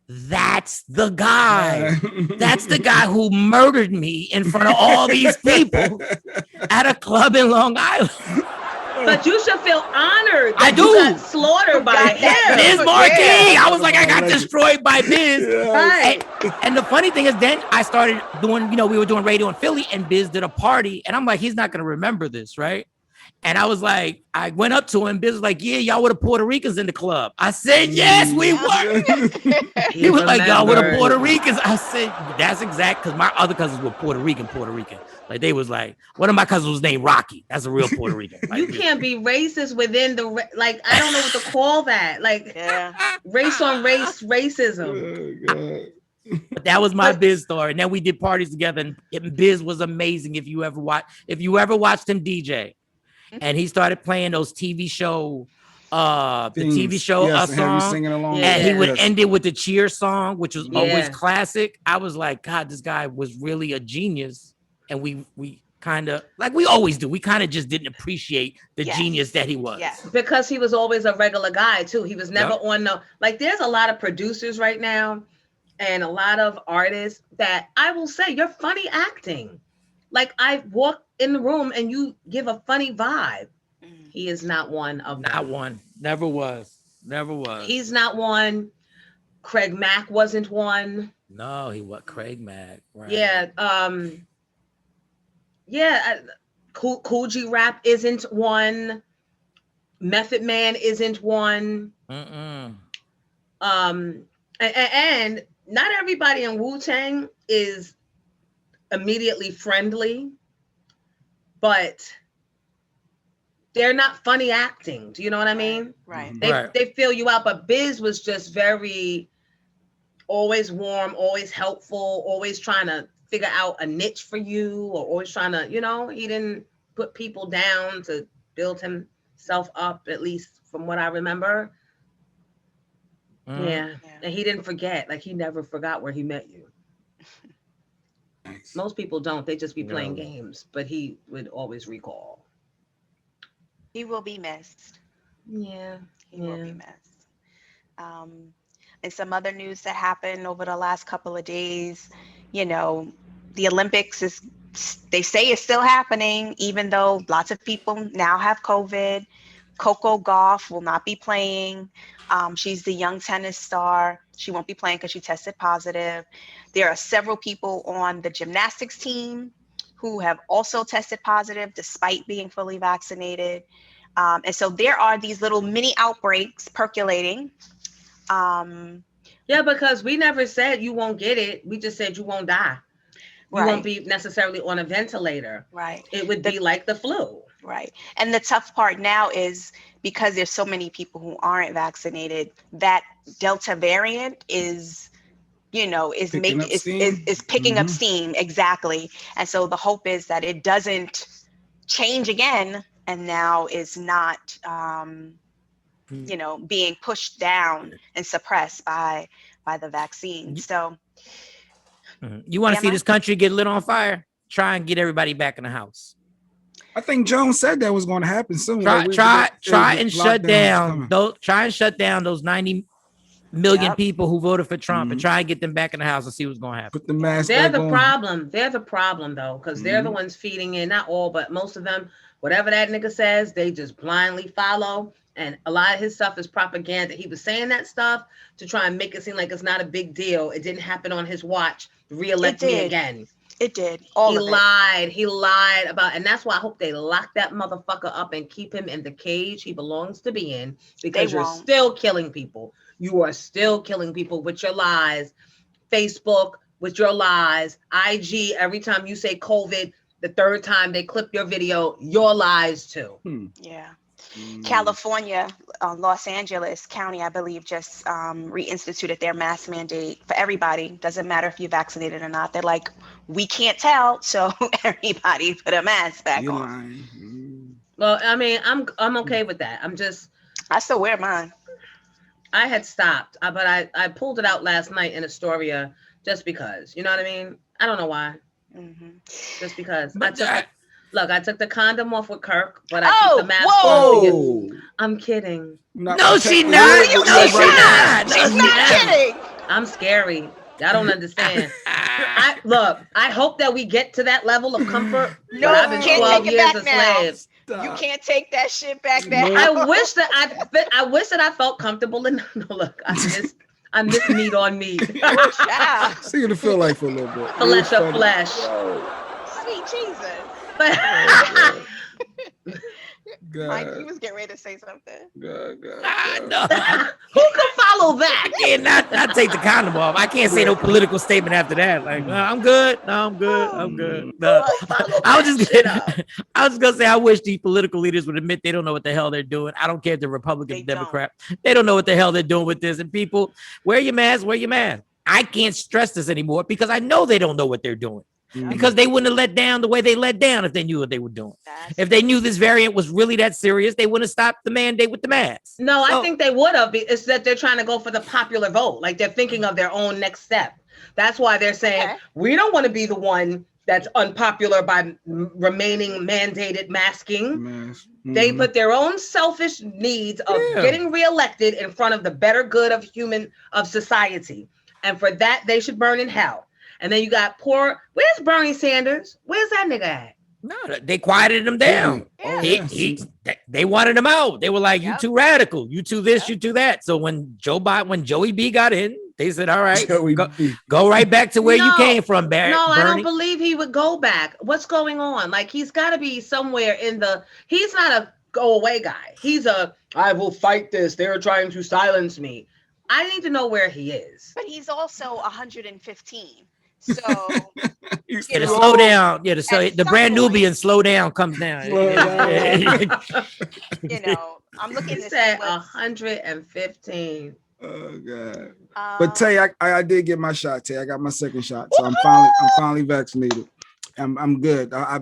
that's the guy. That's the guy who murdered me in front of all these people at a club in Long Island. But you should feel honored. I do. You got slaughtered by him. Biz Markie. I was like, I got destroyed by Biz. Right. And the funny thing is, then I started doing, we were doing radio in Philly, and Biz did a party, and I'm like, he's not gonna remember this, right? And I was like, I went up to him. Biz was like, yeah, y'all were the Puerto Ricans in the club. I said, yes, we were. He was like, y'all were the Puerto Ricans. I said, that's exact, because my other cousins were Puerto Rican. Like, they was like, one of my cousins was named Rocky. That's a real Puerto Rican. Like, you can't be racist within the, like, I don't know what to call that. Like, race on race, racism. But that was my Biz story. And then we did parties together, and Biz was amazing. If you ever watched him DJ, and he started playing those TV show, the TV show song, and he would end it with the cheer song, which was always classic. I was like, God, this guy was really a genius. And we kind of, like we always do, we kind of just didn't appreciate the genius that he was. Because he was always a regular guy too. He was never on no, like, there's a lot of producers right now and a lot of artists that I will say, you're funny acting. Like, I walk in the room and you give a funny vibe. He is not one of them. Not one. Never was. He's not one. Craig Mack wasn't one. No, he was Craig Mack. Right. Yeah. Cool G Rap isn't one. Method Man isn't one. And not everybody in Wu-Tang is immediately friendly, but they're not funny acting. Do you know what I mean? Right. They feel you out, but Biz was just very, always warm, always helpful, always trying to figure out a niche for you, or always trying to, you know, he didn't put people down to build himself up, at least from what I remember. Yeah. And he didn't forget, like, he never forgot where he met you. Nice. Most people don't, they just be playing games, but he would always recall. He will be missed. Yeah. He will be missed. And some other news that happened over the last couple of days, you know, the Olympics they say it's still happening, even though lots of people now have COVID. Coco Gauff will not be playing. She's the young tennis star. She won't be playing because she tested positive. There are several people on the gymnastics team who have also tested positive despite being fully vaccinated. And so there are these little mini outbreaks percolating. Yeah, because we never said you won't get it. We just said you won't die. You won't be necessarily on a ventilator. Right. It would be like the flu. Right. And the tough part now is because there's so many people who aren't vaccinated, that Delta variant is, you know, is picking up steam. Exactly. And so the hope is that it doesn't change again and now is not, you know, being pushed down and suppressed by the vaccine. So you want to see this country get lit on fire? Try and get everybody back in the house. I think Jones said that was going to happen soon. Try and shut down those 90 million people who voted for Trump and try and get them back in the house and see what's going to happen. Put the mask They're the problem. They're the problem, though, because they're the ones feeding in, not all, but most of them, whatever that nigga says, they just blindly follow. And a lot of his stuff is propaganda. He was saying that stuff to try and make it seem like it's not a big deal. It didn't happen on his watch. Reelect me again. It did. He lied about, and that's why I hope they lock that motherfucker up and keep him in the cage he belongs to be in, because you're still killing people. You are still killing people with your lies. Facebook with your lies. IG, every time you say COVID, the third time they clip your video, your lies too. Yeah. California, Los Angeles County, I believe, just reinstituted their mask mandate for everybody. Doesn't matter if you're vaccinated or not. They're like, we can't tell, so everybody put a mask back on. Well, I mean, I'm okay with that. I still wear mine. I had stopped, but I pulled it out last night in Astoria just because. You know what I mean? I don't know why. Just because. I took the condom off with Kirk, but I keep the mask on. I'm kidding. No, she's not. She's not kidding. I'm scary. I don't understand. I hope that we get to that level of comfort. No, I've been 12 years a slave. You can't take that shit back now. I wish that I felt comfortable enough. No, look, I miss meat on meat. See what it feel like for a little bit. Flesh of flesh. Sweet Jesus. Mike, you was getting ready to say something. No. Who could follow that? I can't not take the condom off. I can't say no political statement after that. Like, I'm good. No, I'm good. I'm good. No. I was just gonna say I wish these political leaders would admit they don't know what the hell they're doing. I don't care if they're Republican, Democrat. They don't know what the hell they're doing with this. And people, wear your mask, wear your mask. I can't stress this anymore because I know they don't know what they're doing. Because they wouldn't have let down the way they let down if they knew what they were doing. If they knew this variant was really that serious, they wouldn't have stopped the mandate with the mask. No, I think they would have. It's that they're trying to go for the popular vote. Like they're thinking of their own next step. That's why they're saying, we don't want to be the one that's unpopular by remaining mandated masking. They put their own selfish needs of getting reelected in front of the better good of society. And for that, they should burn in hell. And then you got where's Bernie Sanders? Where's that nigga at? No, they quieted him down. They wanted him out. They were like, you too radical. You too this, you too that. So when Joey B got in, they said, all right, go right back to where you came from, Bernie. No, I don't believe he would go back. What's going on? Like, he's got to be somewhere he's not a go away guy. He's I will fight this. They're trying to silence me. I need to know where he is. But he's also 115. So to slow down. Yeah, the brand Nubian slow down comes down. I'm looking at 115. Oh God! But Tay, I did get my shot. Tay, I got my second shot, so I'm finally vaccinated. I'm good. I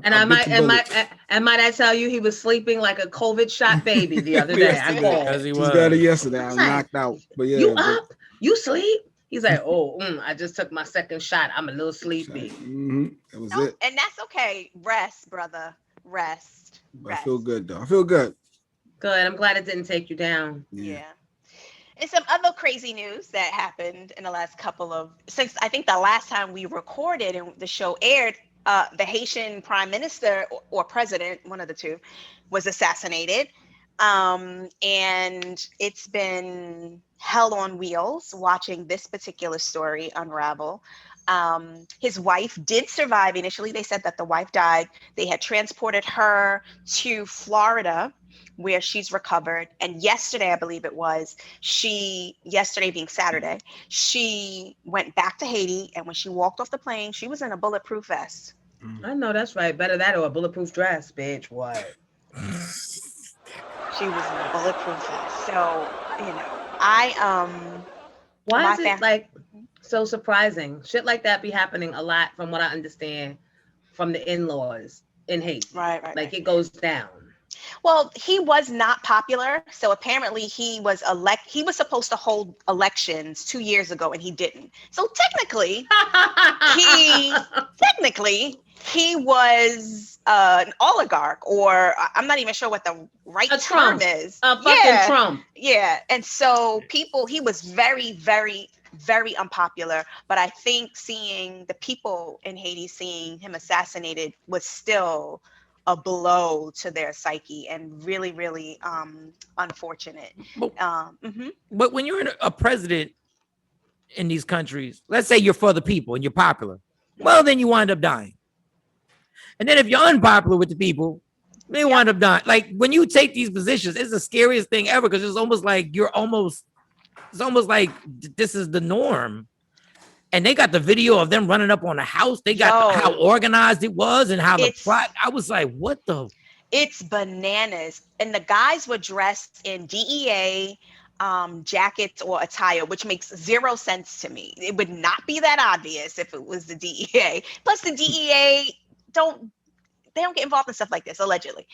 might I tell you, he was sleeping like a COVID shot baby the other day. I because he was. Just got it yesterday. I was knocked out. But yeah, you up? You sleep? He's like, I just took my second shot. I'm a little sleepy. That was it. And that's okay. Rest, brother. Rest. I feel good though. I feel good. Good. I'm glad it didn't take you down. Yeah. And some other crazy news that happened in the last since I think the last time we recorded and the show aired, the Haitian prime minister or president, one of the two, was assassinated. And it's been hell on wheels watching this particular story unravel. His wife did survive. Initially, they said that the wife died. They had transported her to Florida, where she's recovered. And yesterday, I believe it was, yesterday being Saturday, she went back to Haiti. And when she walked off the plane, she was in a bulletproof vest. I know that's right. Better that or a bulletproof dress, bitch. What? She was in a bulletproof vest. So, why is it like so surprising? Shit like that be happening a lot, from what I understand, from the in-laws in Haiti. Right. Like it goes down. Well, he was not popular, so apparently he was supposed to hold elections 2 years ago, and he didn't. So technically, he was an oligarch, or I'm not even sure what the right term is. Trump. Yeah, and so he was very, very, very unpopular. But I think seeing the people in Haiti seeing him assassinated was still a blow to their psyche, and really, really unfortunate. But when you're a president in these countries, let's say you're for the people and you're popular, well, then you wind up dying. And then if you're unpopular with the people, they wind up dying. Like when you take these positions, it's the scariest thing ever, because it's almost like this is the norm. And they got the video of them running up on the house. They got how organized it was and how the plot. I was like, what the? It's bananas. And the guys were dressed in DEA jackets or attire, which makes zero sense to me. It would not be that obvious if it was the DEA. Plus the DEA don't get involved in stuff like this, allegedly.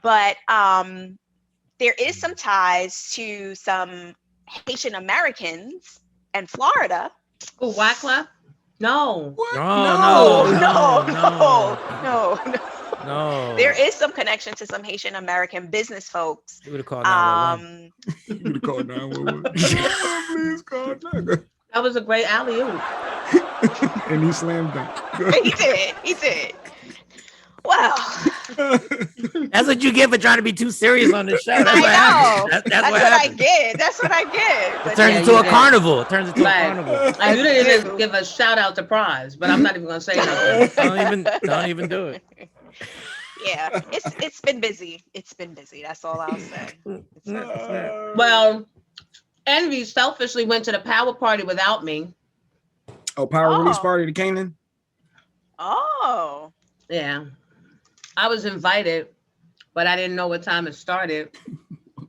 But there is some ties to some Haitian Americans in Florida. Oh, Wyclef? No. No. There is some connection to some Haitian American business folks. You would have called 911. You would have called 911. Please call 911. That was a great alley-oop. And he slammed dunk. He did. Wow. That's what you get for trying to be too serious on this show. That's what I get. It turns into a carnival. And you didn't even give a shout out to Prize, but I'm not even gonna say nothing. Don't even do it. Yeah, it's been busy. It's been busy. That's all I'll say. Well, Envy selfishly went to the power party without me. Oh, power release party to Canaan? Oh. Yeah. I was invited, but I didn't know what time it started.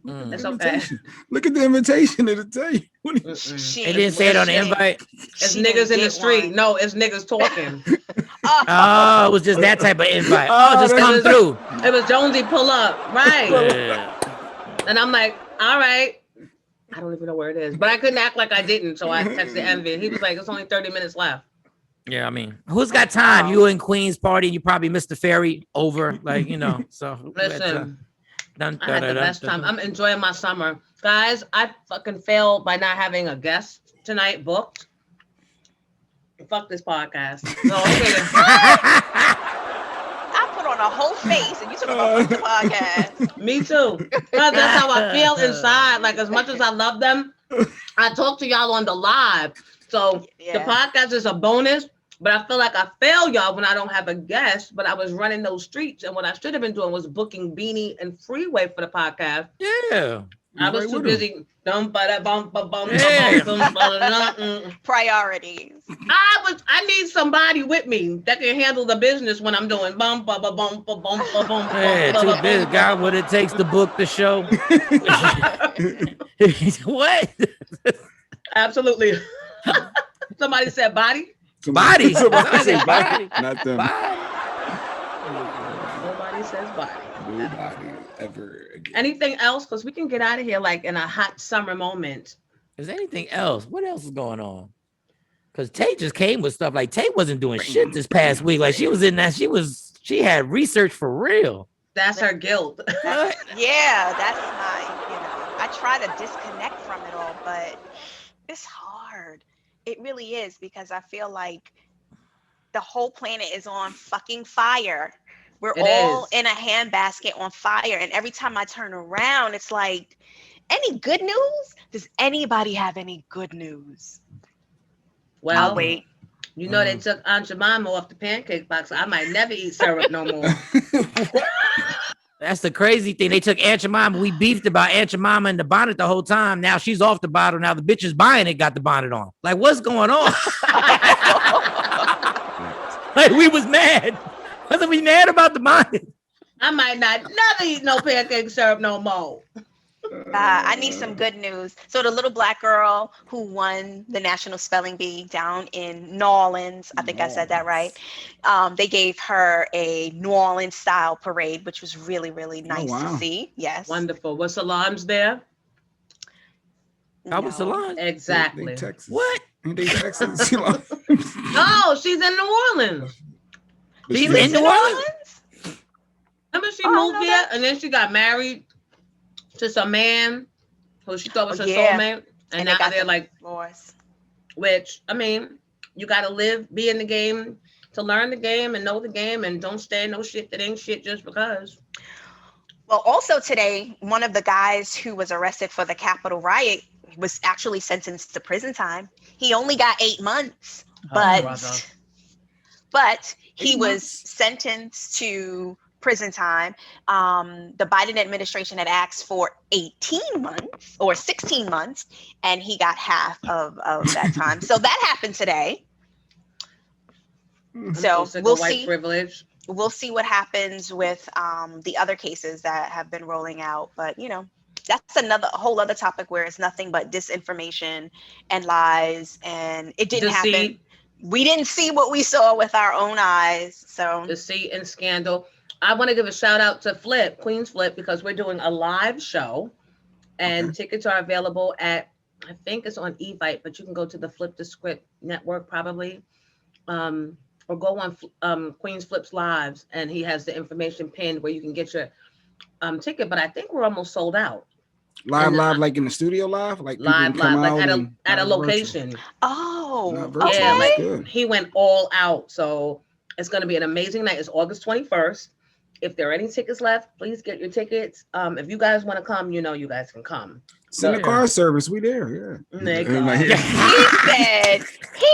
It's okay. Look at the invitation. It'll tell you. It didn't say it on the invite. It's niggas in the street. No, it's niggas talking. Oh, it was just that type of invite. Oh, just come through. It was Jonesy pull up. Right. Yeah. And I'm like, all right. I don't even know where it is. But I couldn't act like I didn't. So I texted Envy. He was like, it's only 30 minutes left. Yeah, I mean, who's got time? You in Queen's party, you probably missed the ferry over, like, you know. So listen, I had the best time. I'm enjoying my summer. Guys, I fucking failed by not having a guest tonight booked. Fuck this podcast. No, okay. I put on a whole face and you took about the podcast. Me too. That's how I feel inside. Like, as much as I love them, I talk to y'all on the live. So the podcast is a bonus, but I feel like I fail y'all when I don't have a guest, but I was running those streets. And what I should have been doing was booking Beanie and Freeway for the podcast. Yeah. I was too busy. Priorities. I need somebody with me that can handle the business when I'm doing Hey, too busy. Got what it takes to book the show. What? Absolutely. Somebody said body. Body. Somebody said body. Not them. Nobody says body. Nobody ever again. Anything else? Because we can get out of here like in a hot summer moment. Is there anything else? What else is going on? Because Tay just came with stuff. Like, Tay wasn't doing shit this past week. Like, she was in that. She had research for real. That's her guilt. Yeah, that's my, I try to disconnect from it all, but it's hard. It really is, because I feel like the whole planet is on fucking fire. We're all in a handbasket on fire. And every time I turn around, it's like, any good news? Does anybody have any good news? Well, I'll wait. You know, they took Aunt Jemima off the pancake box. I might never eat syrup no more. That's the crazy thing. They took Aunt Jemima. We beefed about Aunt Jemima and the bonnet the whole time. Now she's off the bottle. Now the bitch is buying it, got the bonnet on. Like, what's going on? Like, we was mad. Wasn't we mad about the bonnet? I might not never eat no pancake syrup no more. I need some good news. So the little black girl who won the National Spelling Bee down in New Orleans, I think I said that right. They gave her a New Orleans style parade, which was really, really nice to see. Yes. Wonderful. Was Solange there? How was Solange? Exactly. They Texas. What? They Texas. No, she's in New Orleans. She's in New Orleans? Remember she moved here and then she got married to some man who she thought was her soulmate, and now they're like divorce. Which, I mean, you got to be in the game to learn the game and know the game, and don't stand no shit that ain't shit just because. Well, also today, one of the guys who was arrested for the Capitol riot was actually sentenced to prison time. He only got 8 months, but he was sentenced to prison time. The Biden administration had asked for 18 months or 16 months, and he got half of that time. So that happened today. So we'll see. Privilege. We'll see what happens with the other cases that have been rolling out. But that's a whole other topic where it's nothing but disinformation and lies, and it didn't happen. We didn't see what we saw with our own eyes. So deceit and scandal. I want to give a shout out to Queen's Flip, because we're doing a live show, and tickets are available at, I think it's on Evite, but you can go to the Flip the Script network probably, or go on Queen's Flip's lives, and he has the information pinned where you can get your ticket. But I think we're almost sold out. Live, like in the studio, live, like like at a location. Virtual. Oh, yeah, like he went all out. So it's going to be an amazing night. It's August 21st. If there are any tickets left, please get your tickets. If you guys want to come, you guys can come. Send the car service. We there. Yeah. He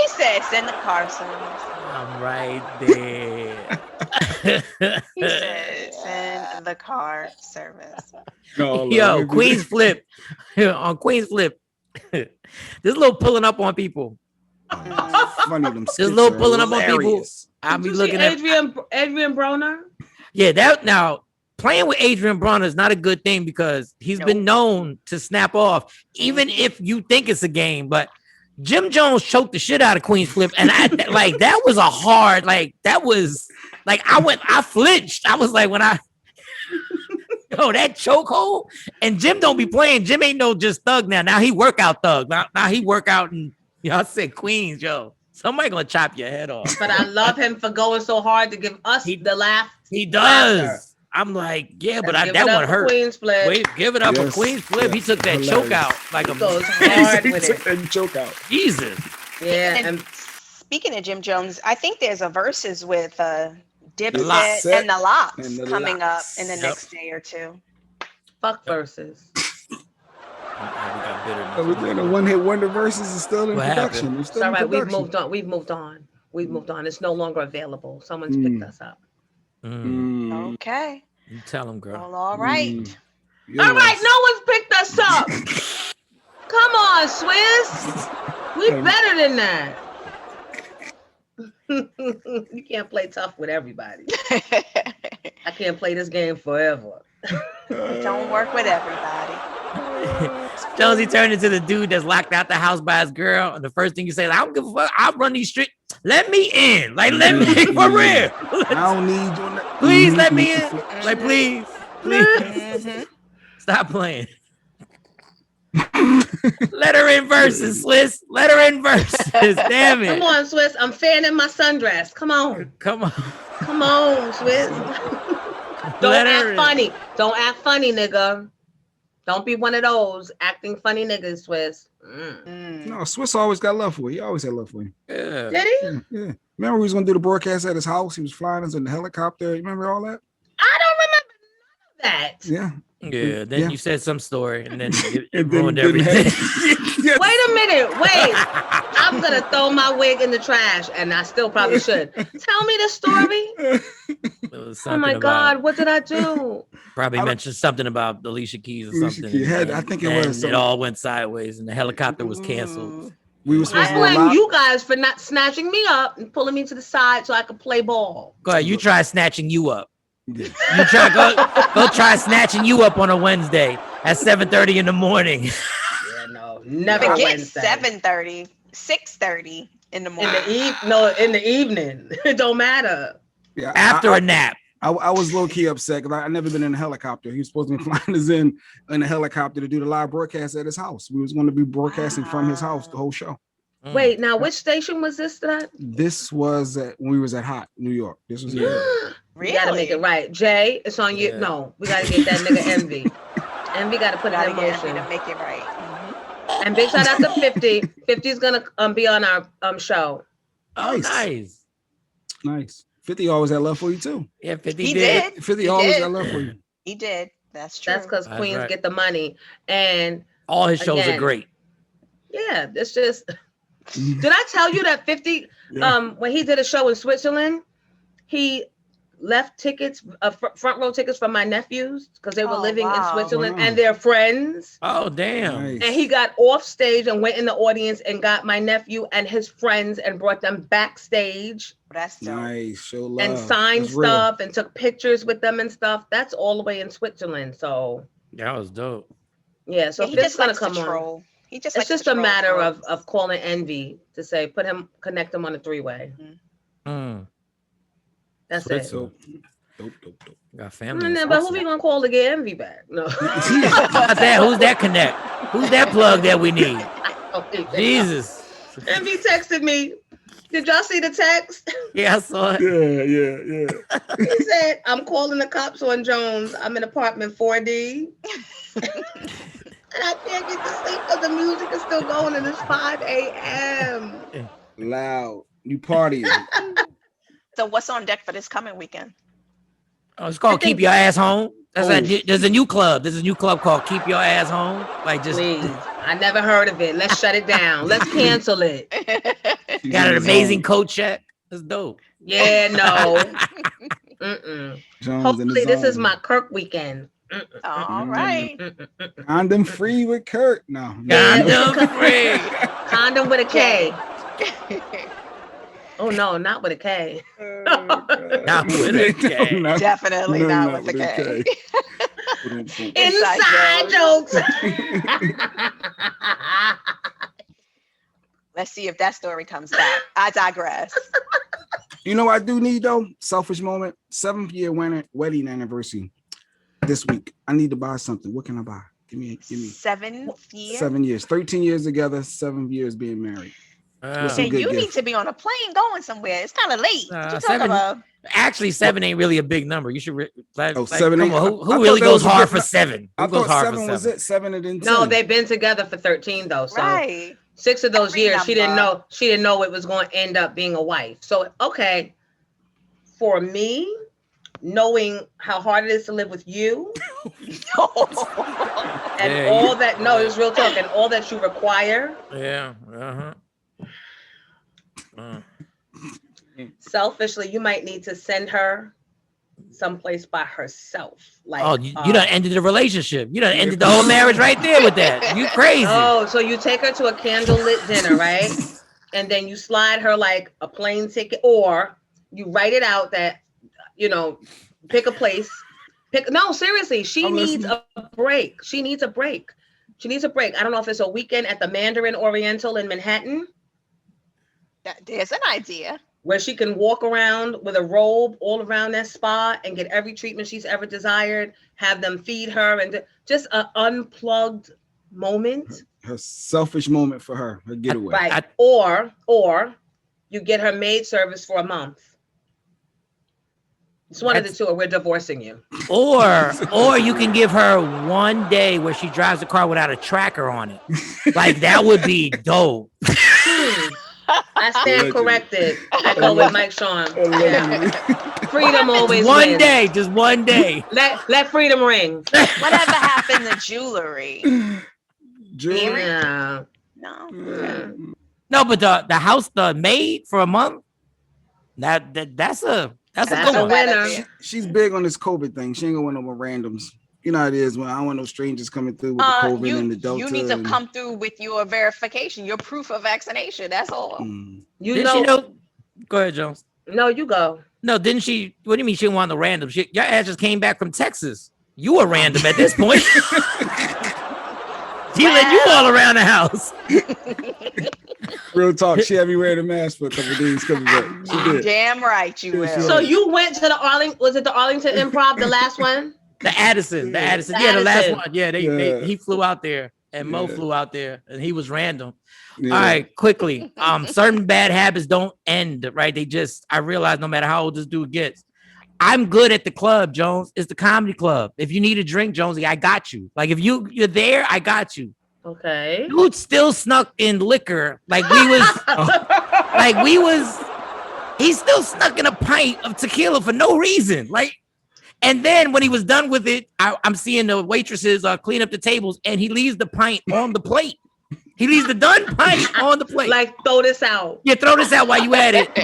said, send the car service. I'm right there. He said. The car service. No, Yo, Queens Flip. On Queens Flip. This little pulling up on people. Funny, them This little pulling up on people. I'll be looking at Adrian Broner. Yeah, that now playing with Adrian Broner is not a good thing because he's been known to snap off, even if you think it's a game. But Jim Jones choked the shit out of Queens Flip, and that was a hard, that was I flinched. I was like, when I that chokehold, and Jim don't be playing. Jim ain't no just thug now. Now he workout thug. Now he workout and y'all said Queens, yo. Somebody gonna chop your head off. But I love him for going so hard to give us the laugh. He does. I'm like, yeah, but that one hurt. Queens Flip. Wait, give it up for Queens Flip. He took that choke out like a goes hard with took that choke out. Jesus. Yeah. And speaking of Jim Jones, I think there's a versus with Dipset and the Lox coming up in the next day or two. Fuck versus. The one-hit wonder versus is still in production. It's all right. We've moved on. It's no longer available. Someone's picked us up. Okay. You tell them, girl. Well, all right. All right. No one's picked us up. Come on, Swizz. We better than that. You can't play tough with everybody. I can't play this game forever. Don't work with everybody. Jonesy turned into the dude that's locked out the house by his girl, and the first thing you say, I don't give a fuck. I'll run these streets. Let me in. Let me in for real. I don't need you. Please let me in. Please. Stop playing. Let her in versus, Swiss. Let her in versus. Damn it. Come on, Swiss. I'm fanning my sundress. Come on, Swiss. Don't act funny. Don't act funny, nigga. Don't be one of those acting funny niggas, Swiss. No, Swiss always got love for you. He always had love for you. Yeah. Did he? Yeah. Remember he was going to do the broadcast at his house? He was flying us in the helicopter. You remember all that? I don't remember none of that. Yeah. Yeah, then you said some story and then it ruined everything. Wait a minute. Wait. I'm going to throw my wig in the trash and I still probably should. Tell me the story. Oh my God. What did I do? Probably mentioned something about Alicia Keys or something. I think it was. It all went sideways and the helicopter was canceled. We were supposed I blame you guys for not snatching me up and pulling me to the side so I could play ball. Go ahead. You try snatching you up. You try go try snatching you up on a Wednesday at 7:30 in the morning. Yeah, no, never Wednesday. 7:30, 6:30 in the morning. In the evening. It don't matter. Yeah, after a nap. I was low key upset because I never been in a helicopter. He was supposed to be flying us in a helicopter to do the live broadcast at his house. We was going to be broadcasting from his house the whole show. Wait, now which station was this? This was when we was at Hot, New York. This was Really? We gotta make it right. Jay, it's on you. No, we gotta get that nigga Envy. Envy gotta put it in motion to make it right. And big shout out to 50. 50's gonna be on our show. Oh, nice. 50 always had love for you too. Yeah, 50 he did. 50 always had love for you. He did. That's true. That's because Queens get the money. And all his shows are great. Yeah, it's just did I tell you that 50 when he did a show in Switzerland, he left tickets, front row tickets for my nephews because they were living in Switzerland and their friends. Oh, damn. Nice. And he got off stage and went in the audience and got my nephew and his friends and brought them backstage. That's dope. Nice. Show love. And signed stuff and took pictures with them and stuff. That's all the way in Switzerland. So that was dope. Yeah, so he if it's just gonna likes come to on. troll. It's just a matter of calling Envy to say connect him on a 3-way. That's it. Dope. Got family. But who we gonna call to get Envy back? No. Who's that connect? Who's that plug that we need? Jesus. Envy texted me. Did y'all see the text? Yeah, I saw it. Yeah. He said, I'm calling the cops on Jones. I'm in apartment 4D. And I can't get to sleep because the music is still going and it's 5 a.m. Loud. You partying. So what's on deck for this coming weekend? Oh, it's called Keep Your Ass Home. There's a new club. There's a new club called Keep Your Ass Home. Please. I never heard of it. Let's shut it down. Let's cancel it. Got an amazing coat check. That's dope. Yeah, no. Mm-mm. Jones Hopefully, this is zone. my Kirk weekend. All right. Condom free with Kurt. No. Condom free. Condom with a K. Oh no, not with a K. Not with a K. Definitely not with a K. Inside jokes. Let's see if that story comes back. I digress. You know what I do need though? Selfish moment. 7th year wedding anniversary this week. I need to buy something. What can I buy? Give me 7th year. 7 years. 13 years together. 7 years being married. And you need to be on a plane going somewhere. It's kind of late. What you talking about? Actually, 7 ain't really a big number. You should. 7, 8. Who really goes hard for 7? I thought 7 was it. 7 and then 10. No, they've been together for 13 though. So right. 6 of those years, she didn't know it was going to end up being a wife. So okay, for me, knowing how hard it is to live with you, and all that. No, it's real talk, and all that you require. Yeah. Selfishly, you might need to send her someplace by herself. Like, you done ended the relationship. You done ended the whole marriage right there with that. You crazy. Oh, so you take her to a candlelit dinner, right? And then you slide her like a plane ticket, or you write it out that, pick a place. No, seriously, she needs a break. She needs a break. I don't know if it's a weekend at the Mandarin Oriental in Manhattan. There's an idea. Where she can walk around with a robe all around that spa and get every treatment she's ever desired, have them feed her, and just an unplugged moment. Her selfish moment for her getaway. Right. Or you get her maid service for a month. It's one of the two, or we're divorcing you. Or you can give her one day where she drives the car without a tracker on it. Like, that would be dope. I stand corrected. I go with Mike Sean. Yeah. Freedom always one wins. day, just one day. Let freedom ring. Whatever happened to jewelry? Jewelry? Yeah. No. No, but the house, the maid for a month. That's a good winner. She's big on this COVID thing. She ain't gonna want no more randoms. You know how it is when I don't want no strangers coming through with the COVID and the Delta. You need to come through with your verification, your proof of vaccination. That's all. You know. Go ahead, Jones. No, you go. No, didn't she? What do you mean she didn't want no random? Your ass just came back from Texas. You were random at this point. She let you all around the house. Real talk. She had me wearing a mask for a couple of days coming back. She did. Damn right you will. So you went to the was it the Arlington Improv, the last one? The Addison. Yeah, the last one. Yeah, he flew out there, and Mo flew out there, and he was random. Yeah. All right, quickly. Certain bad habits don't end, right? I realize no matter how old this dude gets, I'm good at the club, Jones. It's the comedy club. If you need a drink, Jonesy, I got you. Like, if you're there, I got you. Okay. Dude still snuck in liquor. He still snuck in a pint of tequila for no reason. Like, and then when he was done with it, I'm seeing the waitresses clean up the tables, and he leaves the pint on the plate. He leaves the done pint on the plate. Like, throw this out. Yeah, throw this out while you at it.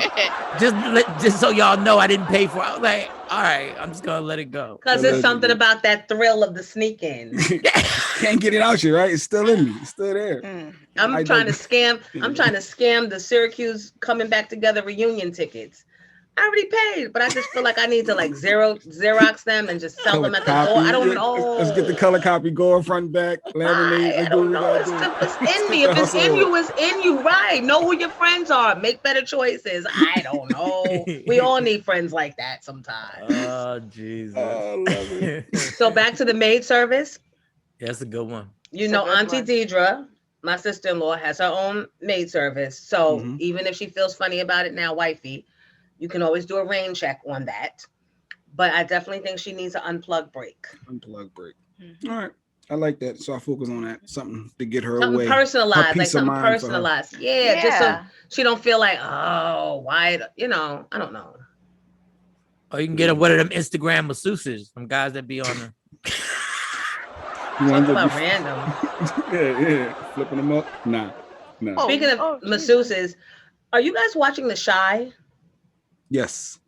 just so y'all know I didn't pay for it. I was like, all right, I'm just gonna let it go. Because there's something about that thrill of the sneak in. Can't get it out you, right? It's still in me. It's still there. I'm trying to scam the Syracuse coming back together reunion tickets. I already paid, but I just feel like I need to Xerox them and just sell them at the door. I don't know. Let's get the color copy going front back, laminate. I don't know. It's in me. If it's in you, it's in you, right? Know who your friends are. Make better choices. I don't know. We all need friends like that sometimes. Oh, Jesus. I love it. So back to the maid service. Yeah, that's a good one. Auntie Deidre, my sister-in-law, has her own maid service. So even if she feels funny about it now, wifey, you can always do a rain check on that. But I definitely think she needs an unplug break. All right. I like that. So I focus on that. Something to get her something away. Personalized. Like something personalized. Yeah. Just so she don't feel like, oh, why? I don't know. Or you can get her one of them Instagram masseuses. Some guys that be on her. Talk about random. Yeah. Flipping them up. Nah. Speaking of masseuses, are you guys watching The Chi? Yes.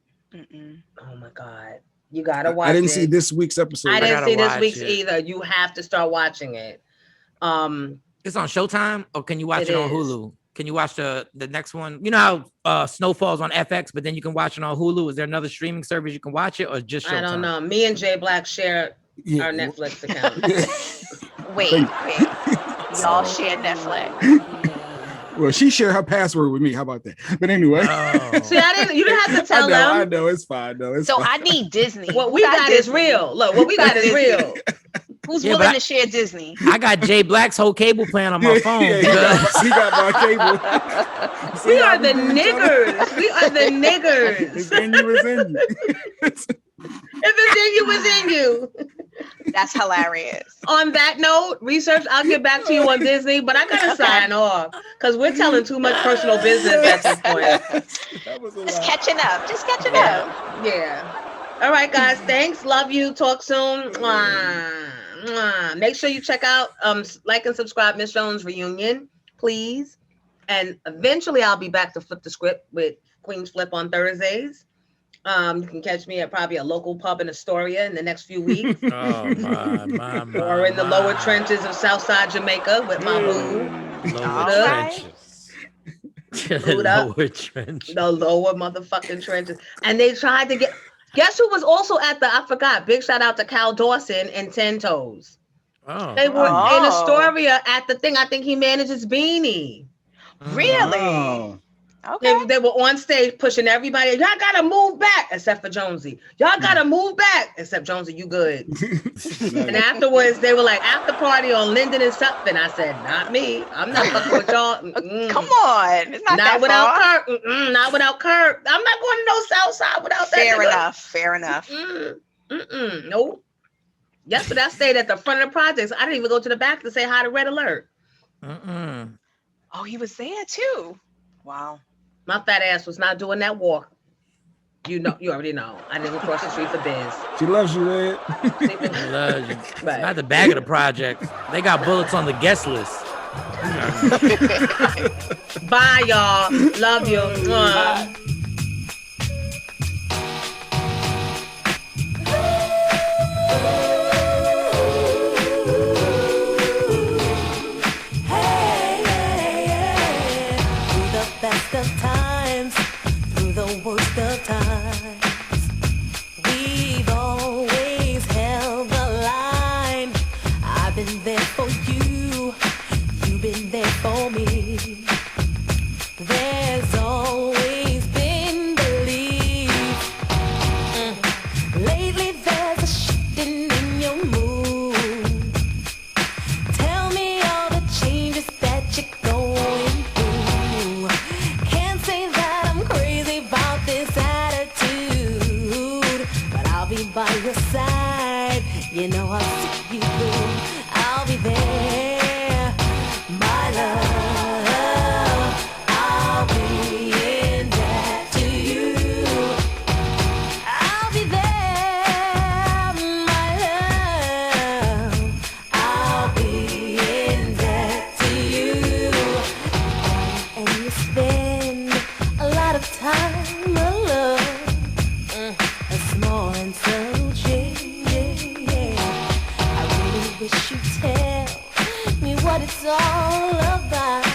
Oh my God. You gotta watch it. I didn't see this week's episode. I didn't see this week's either. You have to start watching it. It's on Showtime, or can you watch it on Hulu? Can you watch the next one? You know how Snowfall's on FX, but then you can watch it on Hulu. Is there another streaming service you can watch it, or just Showtime? I don't know. Me and Jay Black share our Netflix account. Wait. Y'all share Netflix. Well, she shared her password with me. How about that? But anyway. See, you didn't have to tell them. I know. It's fine, though. So I need Disney. What we got is real. Look, what we got is real. Who's willing to share Disney? I got Jay Black's whole cable plan on my phone. He got my cable. We are the niggers. We are the niggers. It's in you, it's in you. If it's in you, it's in you. That's hilarious. On that note, research, I'll get back to you on Disney, but I gotta sign off because we're telling too much personal business at this point. Just catching up. Yeah. All right, guys. Thanks. Love you. Talk soon. Mwah. Mwah. Make sure you check out, like and subscribe, Miss Jones Reunion, please. And eventually I'll be back to flip the script with Queen's Flip on Thursdays. You can catch me at probably a local pub in Astoria in the next few weeks. Oh, my. Or in the lower trenches of Southside Jamaica with my boo. Lower trenches. Lower trenches. The lower motherfucking trenches. And they tried to guess who was also at I forgot, big shout out to Cal Dawson and 10 Toes. Oh. They were in Astoria at the thing. I think he manages Beanie. Really? Oh. Okay. They were on stage pushing everybody. Y'all gotta move back, except for Jonesy. Y'all gotta move back, except Jonesy. You good? And afterwards, they were like after party on Linden and Sutphin. I said, not me. I'm not fucking with y'all. Come on, it's not that without far. Kirk. Not without Kirk. I'm not going to no Southside without that. Fair enough. Nope. Yesterday I stayed at the front of the projects. I didn't even go to the back to say hi to Red Alert. Oh, he was there too. Wow. My fat ass was not doing that walk. You already know. I didn't cross the street for biz. She loves you, Red. She loves you. Right. Not the back of the project. They got bullets on the guest list. Bye, y'all. Love you. Mwah. Worst of times, we've always held the line. I've been there for you, you've been there for me. There's always been belief. Lately there's a shifting in your mood. Tell me all the changes that you're going through. Can't say that I'm crazy about this attitude, but I'll be by your side. You know I'll see you through. I'll be there, my love. I'll be in debt to you. I'll be there, my love. I'll be in debt to you. And you spend a lot of time alone, a small and subtle change, yeah. I really wish you'd tell me what it's all about.